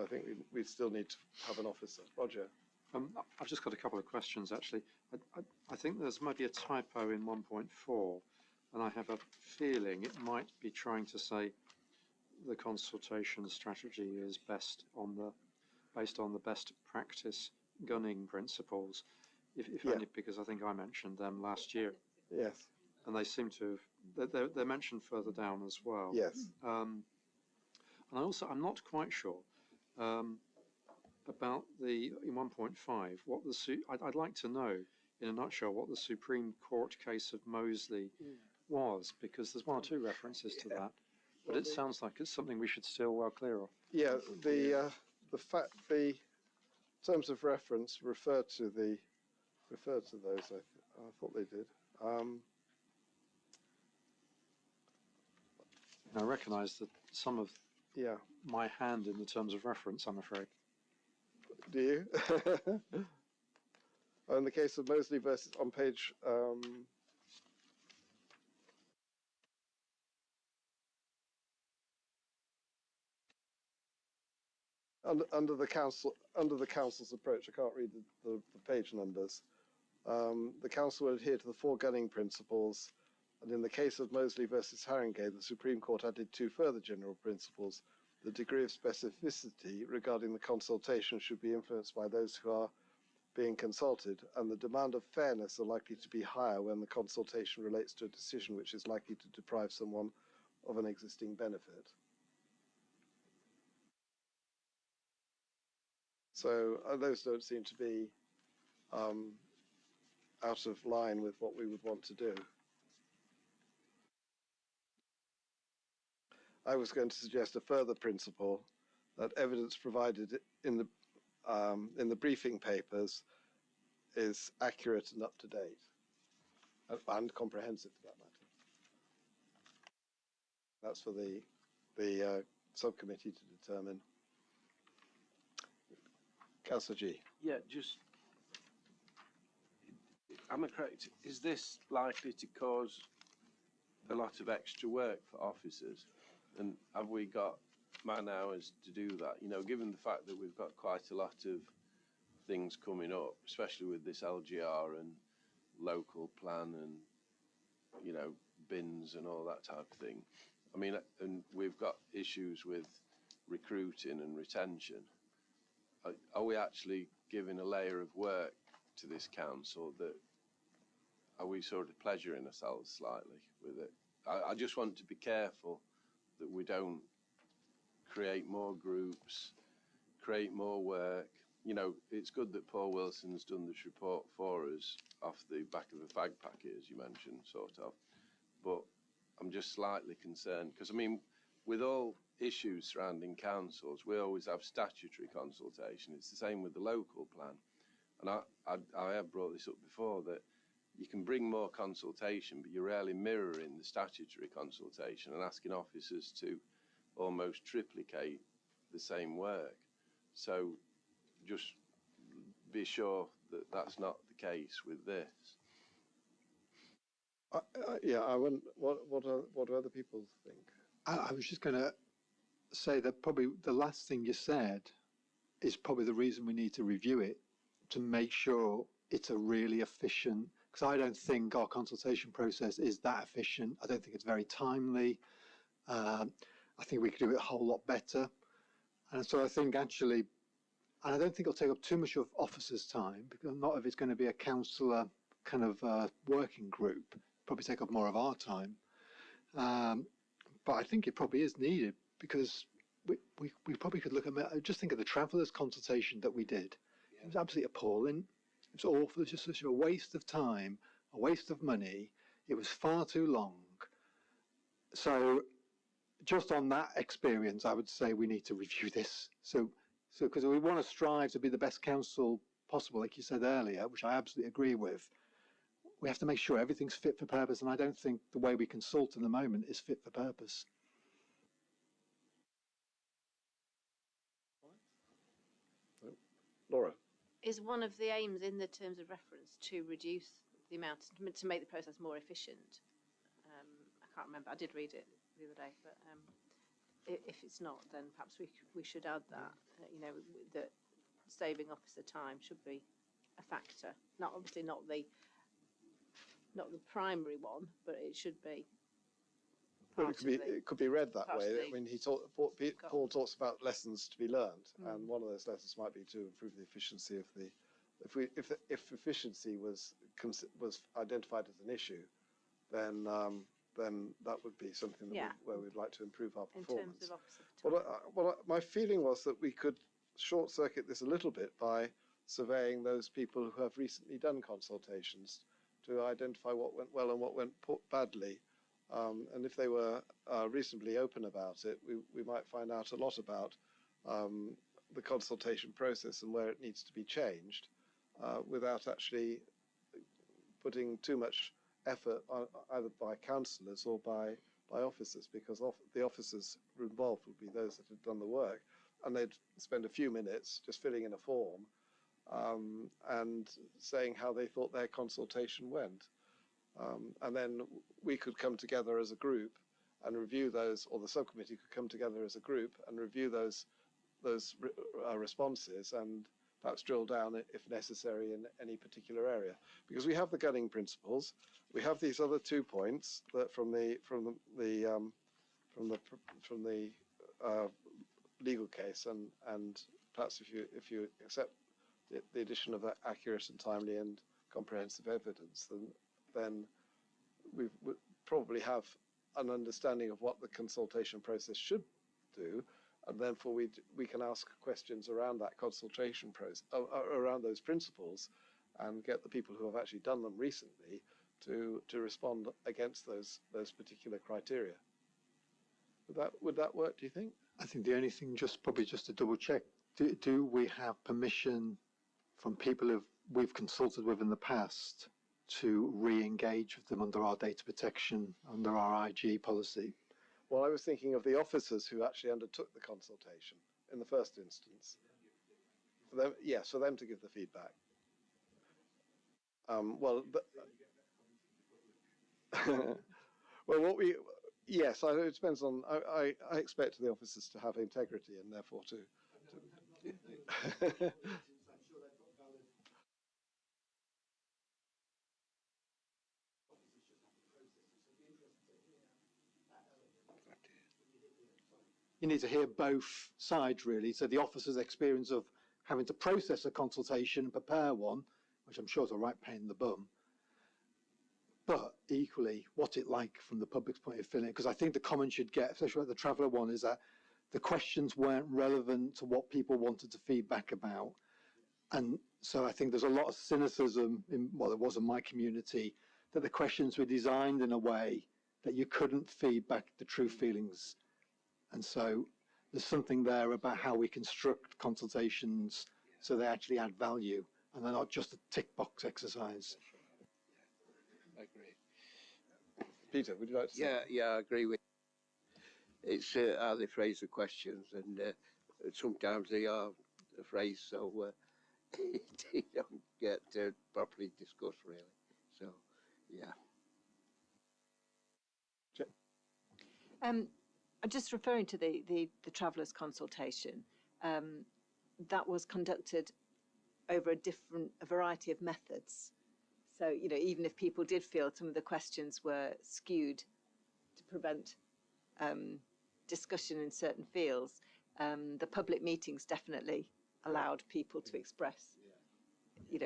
I think we still need to have an officer. Roger. I've just got a couple of questions, actually. I think there's maybe a typo in 1.4, and I have a feeling it might be trying to say the consultation strategy is based on the best practice gunning principles, if only because I think I mentioned them last year. Yes. And they seem to have, they're mentioned further down as well. Yes. And I'm not quite sure about in 1.5, I'd like to know, in a nutshell, what the Supreme Court case of Mosley was, because there's one or two references to that, but it sounds like it's something we should still well clear of. Yeah, the terms of reference refer to those. I thought they did. I recognise that some of my hand in the terms of reference, I'm afraid. Do you? In the case of Mosley versus, on page under the council's approach, I can't read the page numbers. The council will adhere to the four gunning principles, and in the case of Mosley versus Haringey, the Supreme Court added two further general principles. The degree of specificity regarding the consultation should be influenced by those who are being consulted, and the demand of fairness are likely to be higher when the consultation relates to a decision which is likely to deprive someone of an existing benefit. So those don't seem to be out of line with what we would want to do. I was going to suggest a further principle, that evidence provided in the briefing papers is accurate and up to date, and comprehensive for that matter. That's for the subcommittee to determine. Councillor G. Yeah, just, am I correct? Is this likely to cause a lot of extra work for officers? And have we got man hours to do that? You know, given the fact that we've got quite a lot of things coming up, especially with this LGR and local plan and, you know, bins and all that type of thing. I mean, and we've got issues with recruiting and retention. Are we actually giving a layer of work to this council that, are we sort of pleasuring ourselves slightly with it? I just want to be careful that we don't create more groups, create more work. You know, it's good that Paul Wilson's done this report for us off the back of the fag packet, as you mentioned, sort of. But I'm just slightly concerned, because, I mean, with all issues surrounding councils, we always have statutory consultation. It's the same with the local plan. And I have brought this up before, that you can bring more consultation, but you're rarely mirroring the statutory consultation and asking officers to almost triplicate the same work. So just be sure that that's not the case with this. Yeah, what do other people think? I was just going to say that probably the last thing you said is probably the reason we need to review it, to make sure it's a really efficient, because I don't think our consultation process is that efficient. I don't think it's very timely. I think we could do it a whole lot better. And so I think actually, and I don't think it'll take up too much of officers' time, because not if it's going to be a councillor kind of working group, probably take up more of our time. But I think it probably is needed, because we probably could look at, just think of the travellers consultation that we did. It was absolutely appalling. It's awful. It's just such a waste of time, a waste of money. It was far too long. So just on that experience, I would say we need to review this. So because we want to strive to be the best council possible, like you said earlier, which I absolutely agree with, we have to make sure everything's fit for purpose. And I don't think the way we consult in the moment is fit for purpose. Laura. Is one of the aims in the terms of reference to reduce the amount, to make the process more efficient? I can't remember, I did read it the other day, but if it's not, then perhaps we should add that, that saving officer time should be a factor. Not obviously not the primary one, but it should be. Well, it could be read that way. I mean, Paul talks about lessons to be learned, and one of those lessons might be to improve the efficiency of the. If efficiency was identified as an issue, then that would be something that where we'd like to improve our performance. In terms of officer time. My feeling was that we could short circuit this a little bit by surveying those people who have recently done consultations to identify what went well and what went badly. And if they were reasonably open about it, we might find out a lot about the consultation process and where it needs to be changed without actually putting too much effort either by councillors or by officers, because the officers involved would be those that had done the work, and they'd spend a few minutes just filling in a form and saying how they thought their consultation went. And then we could come together as a group and review those, or the subcommittee could come together as a group and review those responses and perhaps drill down if necessary in any particular area. Because we have the gunning principles, we have these other 2 points that from the legal case, and perhaps if you accept the addition of accurate and timely and comprehensive evidence, then we would probably have an understanding of what the consultation process should do, and therefore we can ask questions around that consultation process, around those principles, and get the people who have actually done them recently to respond against those particular criteria. Would that work, do you think? I think the only thing, probably just to double check, do we have permission from people who we've consulted with in the past to re-engage with them under our data protection, under our IG policy? Well, I was thinking of the officers who actually undertook the consultation in the first instance. For them to give the feedback. Yes, it depends on. I expect the officers to have integrity and therefore to You need to hear both sides, really. So the officer's experience of having to process a consultation and prepare one, which I'm sure is a right pain in the bum, but equally what it like from the public's point of view. Because I think the comment you'd get, especially with the traveller one, is that the questions weren't relevant to what people wanted to feedback about. And so I think there's a lot of cynicism in what there was in my community, that the questions were designed in a way that you couldn't feed back the true feelings. And so there's something there about how we construct consultations so they actually add value and they're not just a tick box exercise. I agree. Peter, would you like to say? Yeah, I agree with. It's how they phrase the questions, and sometimes they are phrased so they don't get properly discussed, really. So, yeah. Just referring to the travellers' consultation, that was conducted over a variety of methods. So, even if people did feel some of the questions were skewed to prevent discussion in certain fields, the public meetings definitely allowed people to express,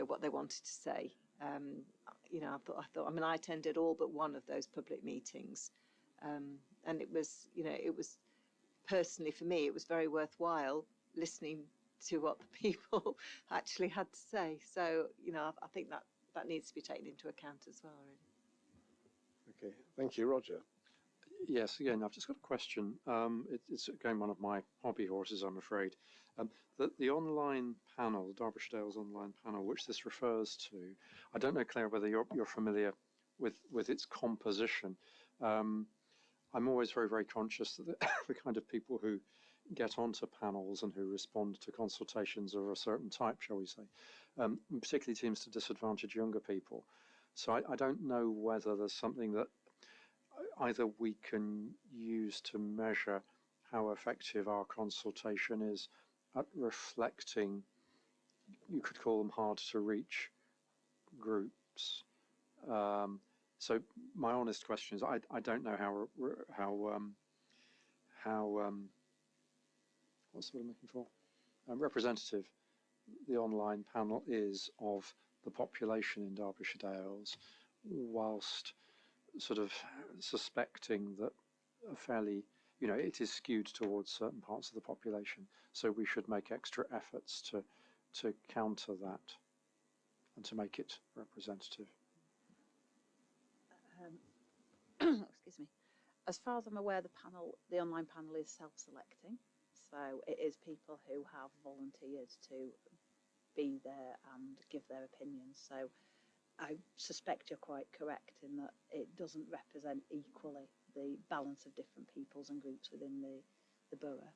what they wanted to say. I attended all but one of those public meetings. And it was, it was personally for me, it was very worthwhile listening to what the people actually had to say. So, you know, I think that needs to be taken into account as well, really. Okay, thank you, Roger. Yes, again, I've just got a question. It's again one of my hobby horses, I'm afraid. The online panel, Derbyshire Dales online panel, which this refers to, I don't know, Claire, whether you're familiar with its composition. I'm always very, very conscious that the kind of people who get onto panels and who respond to consultations of a certain type, shall we say, particularly seems to disadvantage younger people. So I don't know whether there's something that either we can use to measure how effective our consultation is at reflecting, you could call them hard to reach groups. So my honest question is, I don't know how what's the word I'm looking for? Representative the online panel is of the population in Derbyshire Dales, whilst sort of suspecting that a fairly, you know, it is skewed towards certain parts of the population. So we should make extra efforts to counter that and to make it representative. Excuse me. As far as I'm aware, the online panel is self-selecting. So it is people who have volunteered to be there and give their opinions. So I suspect you're quite correct in that it doesn't represent equally the balance of different peoples and groups within the borough.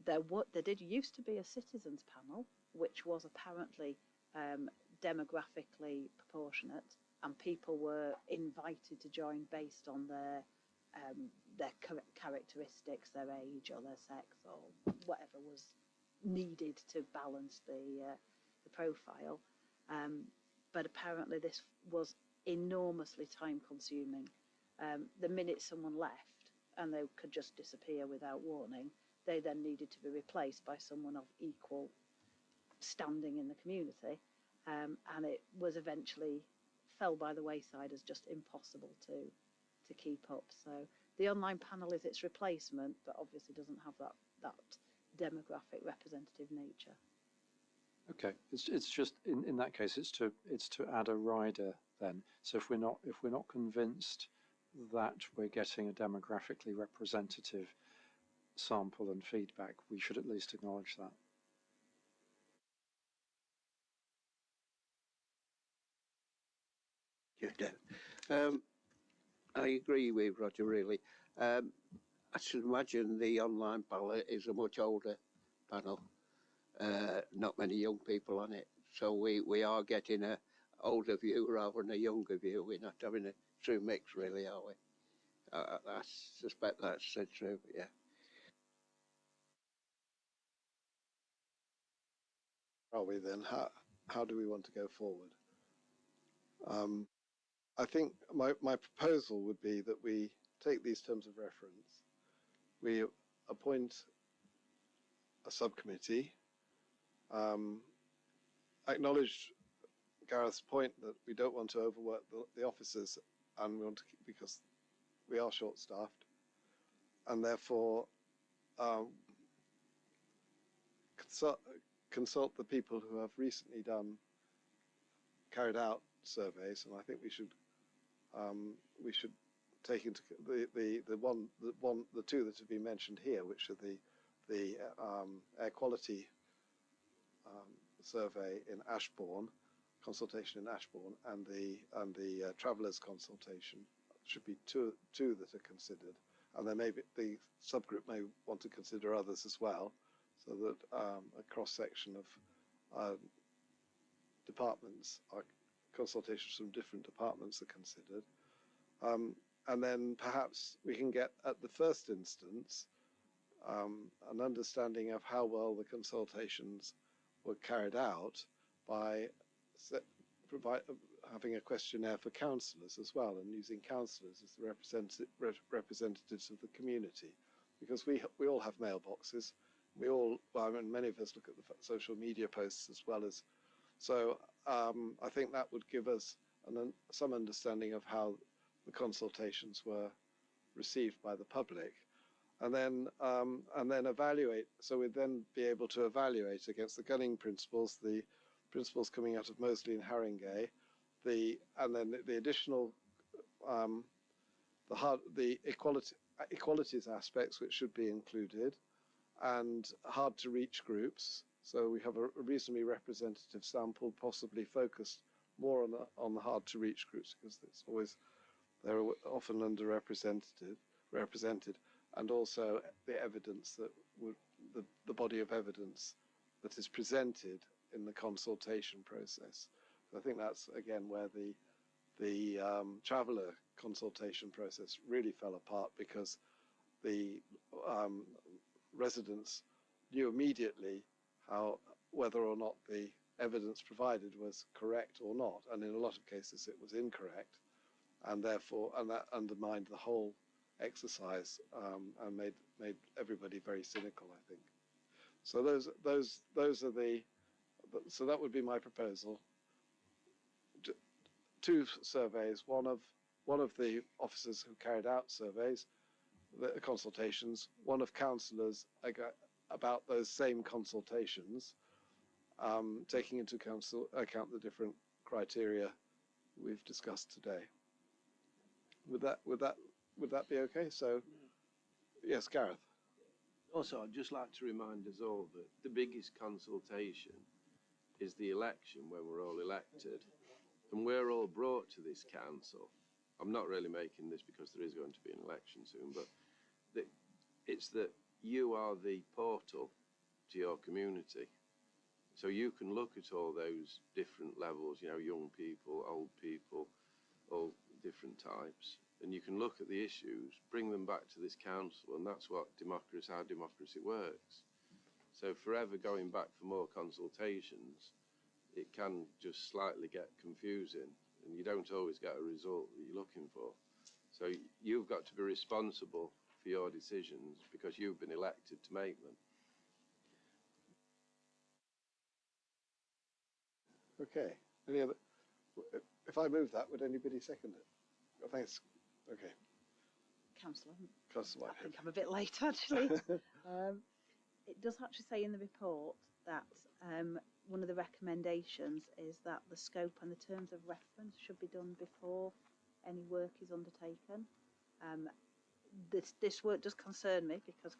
There did used to be a citizens panel, which was apparently demographically proportionate, and people were invited to join based on their characteristics, their age or their sex or whatever was needed to balance the profile. But apparently this was enormously time consuming. The minute someone left and they could just disappear without warning, they then needed to be replaced by someone of equal standing in the community. And it was eventually fell by the wayside as just impossible to keep up. So the online panel is its replacement, but obviously doesn't have that demographic representative nature. Okay, it's just in that case it's to add a rider then. So if we're not convinced that we're getting a demographically representative sample and feedback, we should at least acknowledge that. I agree with Roger, really. I should imagine the online panel is a much older panel. Not many young people on it. So we are getting an older view rather than a younger view. We're not having a true mix, really, are we? I suspect that's true, yeah. Are we then? How do we want to go forward? I think my proposal would be that we take these terms of reference, we appoint a subcommittee, acknowledge Gareth's point that we don't want to overwork the officers, and we want to because we are short-staffed, and therefore consult the people who have recently carried out surveys, and I think we should take into the two that have been mentioned here, which are the air quality survey in Ashbourne, consultation in Ashbourne, and the travellers consultation. Should be two that are considered, and then maybe the subgroup may want to consider others as well, so that a cross section of departments, consultations from different departments are considered. And then perhaps we can get, at the first instance, an understanding of how well the consultations were carried out by having a questionnaire for councillors as well, and using councillors as the representatives of the community, because we all have mailboxes. I mean, many of us look at the social media posts as well as. So I think that would give us some understanding of how the consultations were received by the public. and then evaluate. So we'd then be able to evaluate against the gunning principles, the principles coming out of Moseley and Haringey, and then the additional the equalities aspects which should be included, and hard to reach groups. So we have a reasonably representative sample, possibly focused more on the hard to reach groups, because they're often represented, and also the evidence that the body of evidence that is presented in the consultation process. So I think that's again where the traveller consultation process really fell apart, because the residents knew immediately whether or not the evidence provided was correct or not, and in a lot of cases it was incorrect, and that undermined the whole exercise, and made everybody very cynical, I think. So those are so that would be my proposal. Two surveys, one of the officers who carried out surveys, the consultations, one of councillors about those same consultations, taking into account the different criteria we've discussed today. Would that be okay? So, yes, Gareth. Also, I'd just like to remind us all that the biggest consultation is the election, when we're all elected, and we're all brought to this council. I'm not really making this because there is going to be an election soon, but it's that you are the portal to your community. So you can look at all those different levels, you know, young people, old people, all different types, and you can look at the issues, bring them back to this council, and that's what how democracy works. So forever going back for more consultations, it can just slightly get confusing, and you don't always get a result that you're looking for. So you've got to be responsible for your decisions, because you've been elected to make them. Okay. Any other? If I move that, would anybody second it? Oh, thanks. Okay. Councillor, Councillor I Whitehead. think I'm a bit late actually. It does actually say in the report that one of the recommendations is that the scope and the terms of reference should be done before any work is undertaken. This work does concern me, because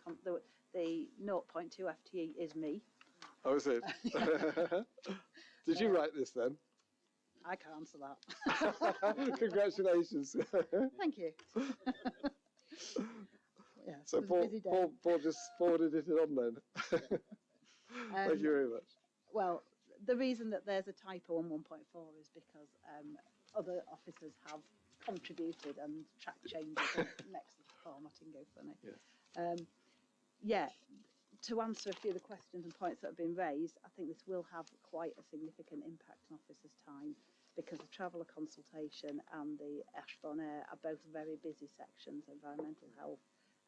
the 0.2 FTE is me. Oh, is it? Did you write this then? I can answer that. Congratulations. Thank you. Yeah, So it was a busy day. Paul just forwarded it on then. Thank you very much. Well, the reason that there's a typo on 1.4 is because other officers have contributed and track changes next to the formatting go funny. Yeah. To answer a few of the questions and points that have been raised, I think this will have quite a significant impact on officers' time, because the traveller consultation and the Ashbourne Air are both very busy sections, environmental health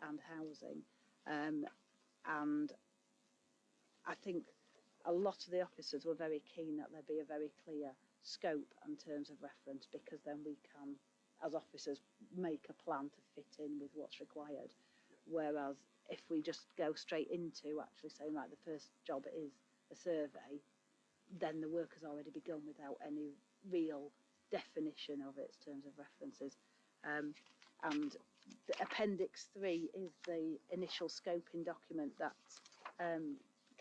and housing. And I think a lot of the officers were very keen that there be a very clear scope and terms of reference, because then we can, as officers, make a plan to fit in with what's required. Whereas if we just go straight into actually saying, like, the first job is a survey, then the work has already begun without any real definition of its terms of references. And the Appendix 3 is the initial scoping document that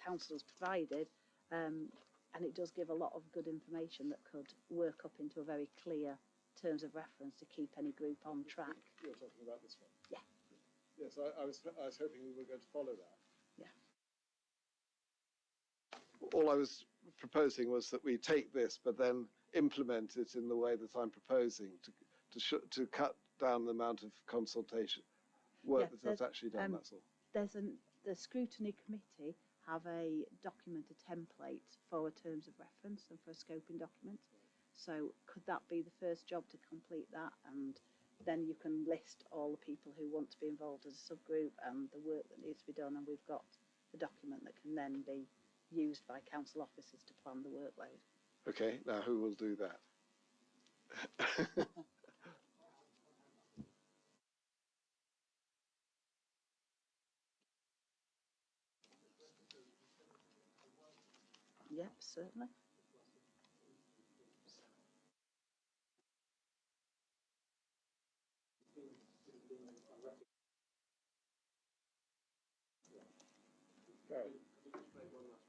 councillors provided, and it does give a lot of good information that could work up into a very clear terms of reference to keep any group on track. You're talking about this one? Yeah. Yes, I was hoping we were going to follow that. Yeah. All I was proposing was that we take this, but then implement it in the way that I'm proposing to cut down the amount of consultation work that's actually done. That's all. The Scrutiny Committee have a document, a template for terms of reference and for a scoping document. So could that be the first job to complete that, and then you can list all the people who want to be involved as a subgroup and the work that needs to be done, and we've got a document that can then be used by council officers to plan the workload. Okay, now who will do that? Yep, certainly.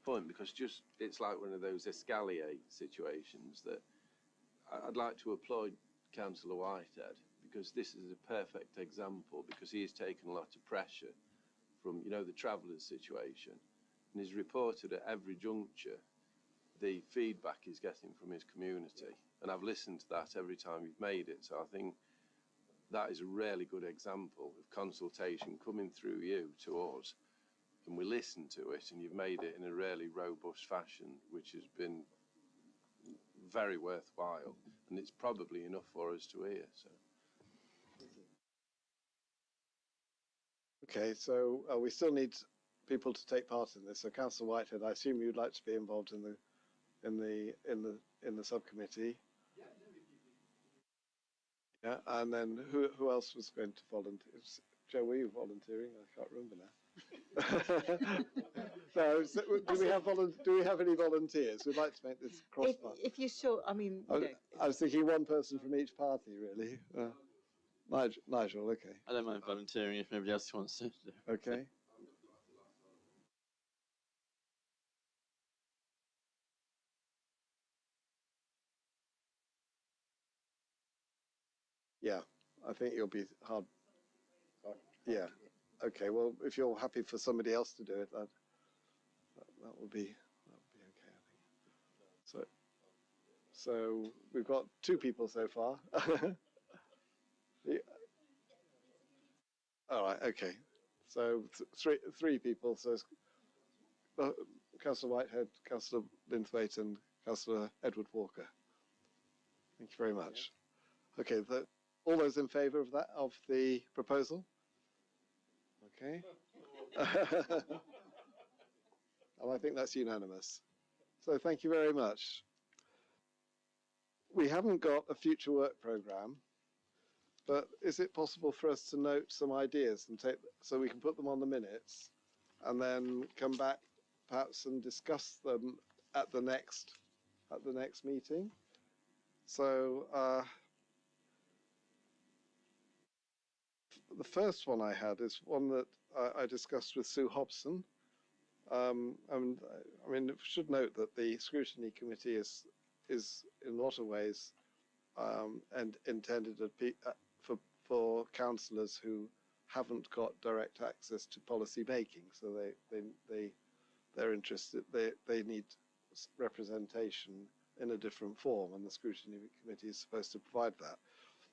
Point, because just it's like one of those escalier situations that I'd like to applaud Councillor Whitehead, because this is a perfect example, because he has taken a lot of pressure from, you know, the travellers situation, and he's reported at every juncture the feedback he's getting from his community, and I've listened to that every time you've made it. So I think that is a really good example of consultation coming through you to us, and we listen to it, and you've made it in a really robust fashion, which has been very worthwhile, and it's probably enough for us to hear. So. Okay, so we still need people to take part in this. So, Councillor Whitehead, I assume you'd like to be involved in the subcommittee. Yeah, and then who else was going to volunteer? Joe, were you volunteering? I can't remember now. No, so, do we have any volunteers? We'd like to make this cross part. If you're sure, I mean, I was thinking one person from each party, really. Nigel, okay. I don't mind volunteering if nobody else wants to. Okay. Yeah, I think you'll be hard. Yeah. Okay. Well, if you're happy for somebody else to do it, that would be okay, I think. So we've got 2 people so far. Yeah. All right. Okay. So three people. So Councillor Whitehead, Councillor Linthwaite, and Councillor Edward Walker. Thank you very much. Okay. All those in favour of the proposal? Okay. And I think that's unanimous. So thank you very much. We haven't got a future work programme, but is it possible for us to note some ideas and so we can put them on the minutes and then come back perhaps and discuss them at the next meeting? So the first one I had is one that I discussed with Sue Hobson. And I mean, should note that the Scrutiny Committee is in a lot of ways and intended for councillors who haven't got direct access to policy making. So they're interested. They need representation in a different form, and the Scrutiny Committee is supposed to provide that.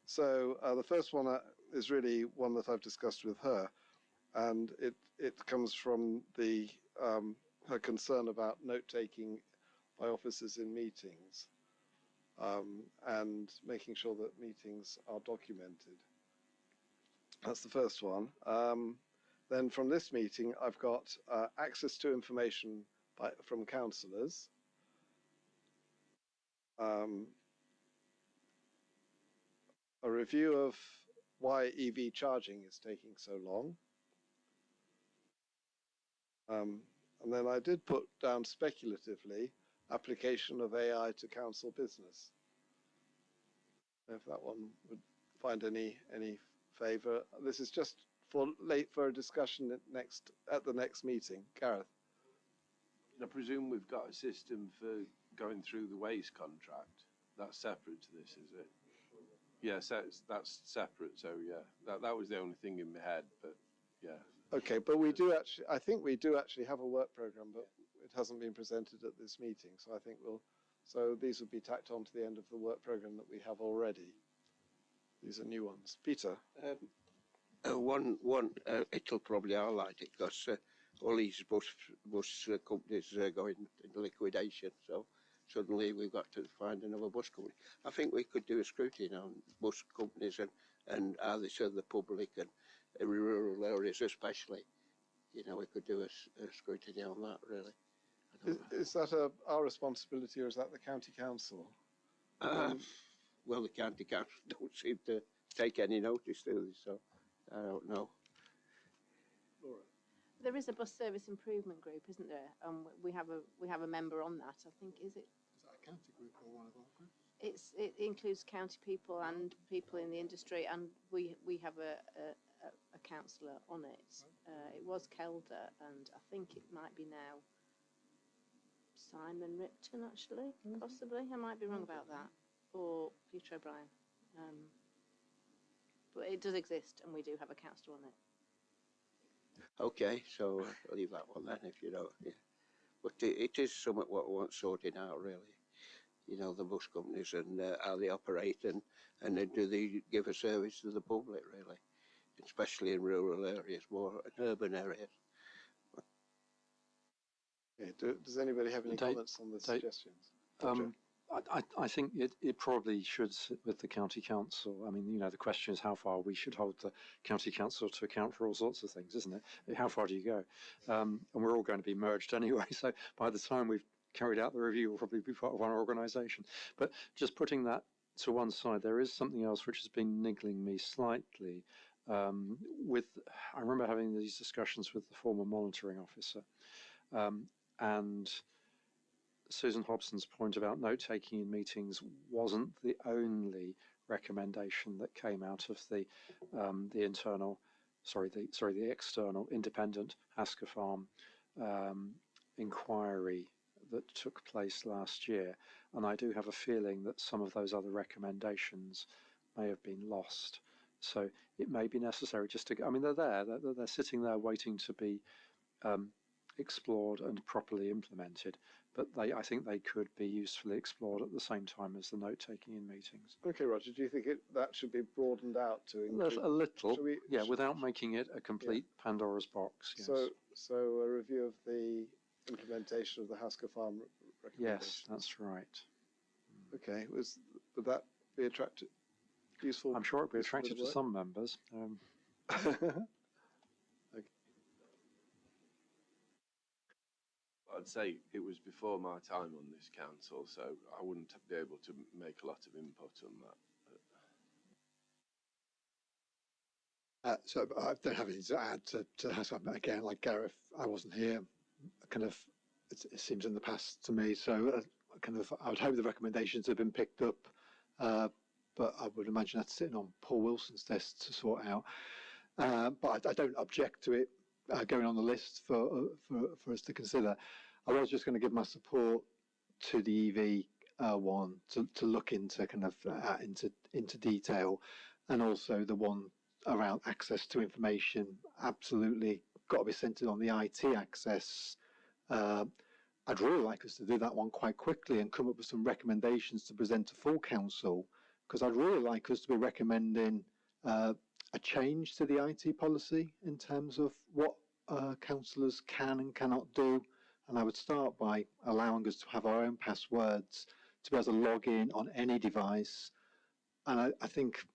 So the first one is really one that I've discussed with her, and it comes from her concern about note-taking by officers in meetings and making sure that meetings are documented. That's the first one. Then from this meeting, I've got access to information from councillors. A review of why EV charging is taking so long. And then I did put down speculatively application of AI to council business. If that one would find any favour. This is just for a discussion at the next meeting. Gareth. I presume we've got a system for going through the waste contract. That's separate to this, is it? Yes, that's separate. So yeah, that was the only thing in my head. But yeah. Okay, but I think we do actually have a work programme, but it hasn't been presented at this meeting. So I think so these would be tacked on to the end of the work programme that we have already. These are new ones. Peter? It'll probably highlight it because all these bus companies are going into liquidation. So suddenly we've got to find another bus company. I think we could do a scrutiny on bus companies and how they serve the public and rural areas especially. You know, we could do a scrutiny on that, really. Is that our responsibility, or is that the county council? Well, the county council don't seem to take any notice, do they? So I don't know. There is a bus service improvement group, isn't there? We have a member on that. I think is it. Is that a county group or one of our groups? It includes county people and people in the industry, and we have a councillor on it. It was Kelder, and I think it might be now Simon Ripton, actually, possibly. I might be wrong about that, or Peter O'Brien. But it does exist, and we do have a councillor on it. Okay, so I'll leave that one then if you don't. Yeah. But it is something what we want sorting out, really. You know, the bus companies and how they operate, and then do they give a service to the public, really, especially in rural areas, more in urban areas. Okay, does anybody have any comments on the suggestions? I think it probably should sit with the county council. I mean, you know, the question is how far we should hold the county council to account for all sorts of things, isn't it? How far do you go? And we're all going to be merged anyway, so by the time we've carried out the review, we'll probably be part of our organisation. But just putting that to one side, there is something else which has been niggling me slightly. I remember having these discussions with the former monitoring officer, and Susan Hobson's point about note-taking in meetings wasn't the only recommendation that came out of the external independent Hasker Farm inquiry that took place last year, and I do have a feeling that some of those other recommendations may have been lost. So it may be necessary just to, I mean, they're sitting there waiting to be explored and properly implemented, but I think they could be usefully explored at the same time as the note-taking in meetings. Okay, Roger, do you think that should be broadened out to include... A little, without making it a complete Pandora's box, yes. So a review of the implementation of the Hasker Farm recommendation? Yes, that's right. Okay, would that be attractive, useful? I'm sure it would be attractive to some members. I'd say it was before my time on this council, so I wouldn't be able to make a lot of input on that. So I don't have anything to add to that. Again, like Gareth, I wasn't here. It seems in the past to me. So I would hope the recommendations have been picked up, but I would imagine that's sitting on Paul Wilson's desk to sort out. But I don't object to it going on the list for us to consider. I was just going to give my support to the EV one to look into into detail, and also the one around access to information. Absolutely got to be centred on the IT access. I'd really like us to do that one quite quickly and come up with some recommendations to present to full council, because I'd really like us to be recommending a change to the IT policy in terms of what councillors can and cannot do. And I would start by allowing us to have our own passwords, to be able to log in on any device. And I think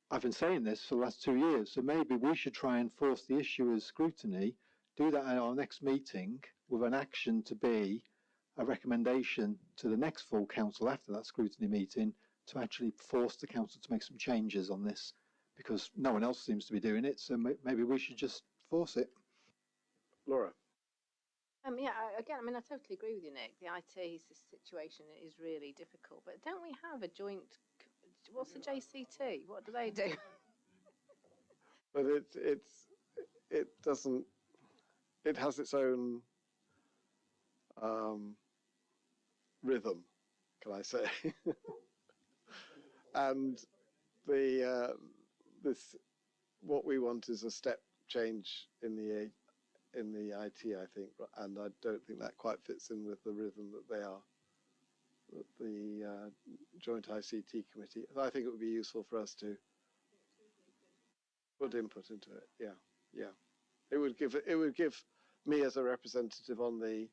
I've been saying this for the last 2 years, so maybe we should try and force the issue as scrutiny, do that at our next meeting with an action to be a recommendation to the next full council after that scrutiny meeting to actually force the council to make some changes on this, because no one else seems to be doing it, so maybe we should just force it. Laura? Again, I mean, I totally agree with you, Nick. The IT situation is really difficult, but don't we have a joint, what's the JCT? What do they do? But it doesn't, it has its own rhythm, can I say? And what we want is a step change in the IT, I think, and I don't think that quite fits in with the rhythm that the Joint ICT Committee. I think it would be useful for us to put input into it. Yeah. It would give me as a representative on the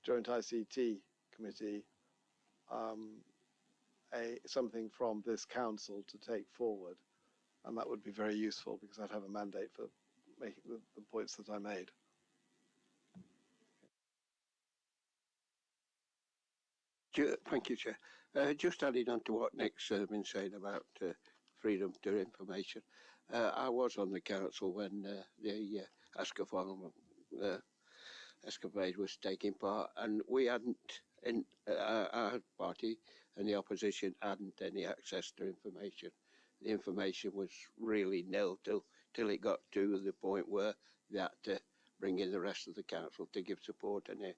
Joint ICT Committee something from this council to take forward, and that would be very useful because I'd have a mandate for making the points that I made. Thank you, Chair. Just adding on to what Nick's been saying about freedom to information. I was on the council when the Hasker Farm escapade was taking part, and we hadn't, in our party and the opposition hadn't any access to information. The information was really nil till it got to the point where they had to bring in the rest of the council to give support, and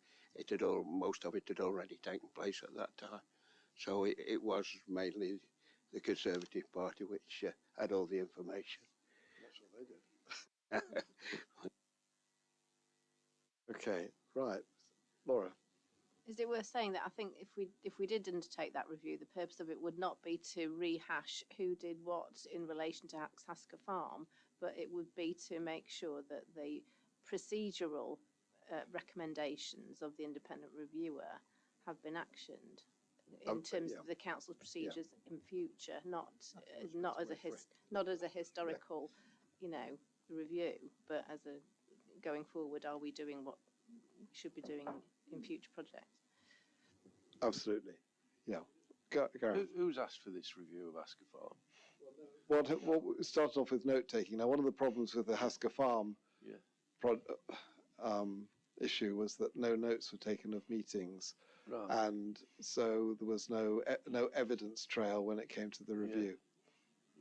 most of it had already taken place at that time. So it was mainly the Conservative Party which had all the information. That's what they did. Okay, right. Laura. Is it worth saying that I think if we did undertake that review, the purpose of it would not be to rehash who did what in relation to Hasker Farm, but it would be to make sure that the procedural recommendations of the independent reviewer have been actioned in terms of the council's procedures in future, not as a historical, review, but as a going forward. Are we doing what we should be doing in future projects? Absolutely, yeah. Who's asked for this review of Hasker Farm? What we started off with note taking. Now, one of the problems with the Hasker Farm issue was that no notes were taken of meetings, right. And so there was no evidence trail when it came to the review.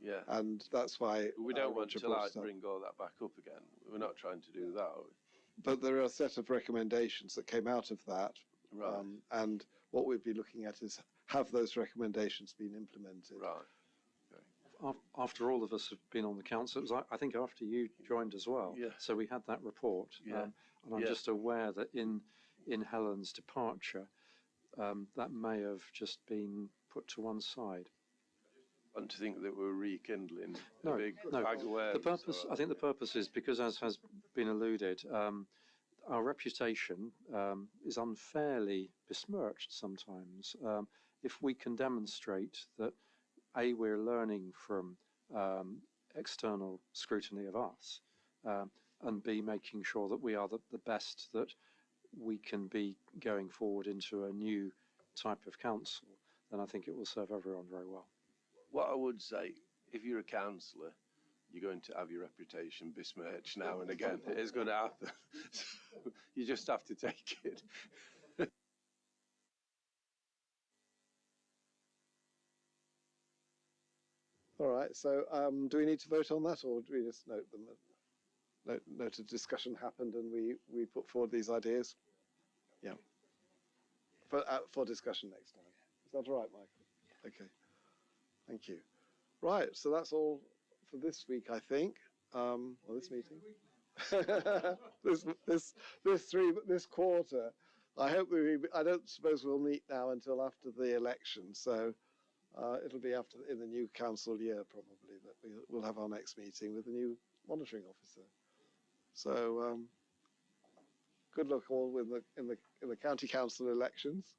Yeah. And that's why we don't want to bring all that back up again. We're not trying to do that, are we? But there are a set of recommendations that came out of that, right. And what we'd be looking at is, have those recommendations been implemented? Right. Okay. After all of us have been on the council, it was, I think, after you joined as well. Yeah. So we had that report. Yeah. And I'm just aware that in Helen's departure, that may have just been put to one side. I want to think that we're rekindling no, a big no. bag awareness. The purpose, I think the purpose is because, as has been alluded, our reputation is unfairly besmirched sometimes. If we can demonstrate that, A, we're learning from external scrutiny of us, and B, making sure that we are the best that we can be going forward into a new type of council, then I think it will serve everyone very well. What I would say, if you're a councillor, you're going to have your reputation besmirched now and again. It is going to happen. So you just have to take it. All right, so do we need to vote on that, or do we just note them? Note a discussion happened and we put forward these ideas? Yeah. For discussion next time. Is that all right, Michael? Okay. Thank you. Right, so that's all for this week, I think, or this meeting. this quarter. I don't suppose we'll meet now until after the election, so it'll be in the new council year probably that we'll have our next meeting with the new monitoring officer. So good luck all in the county council elections,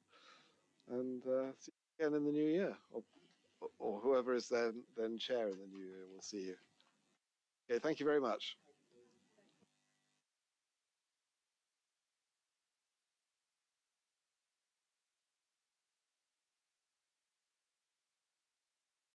and see you again in the new year, or whoever is then chair in the new year. We'll see you. Okay, thank you very much.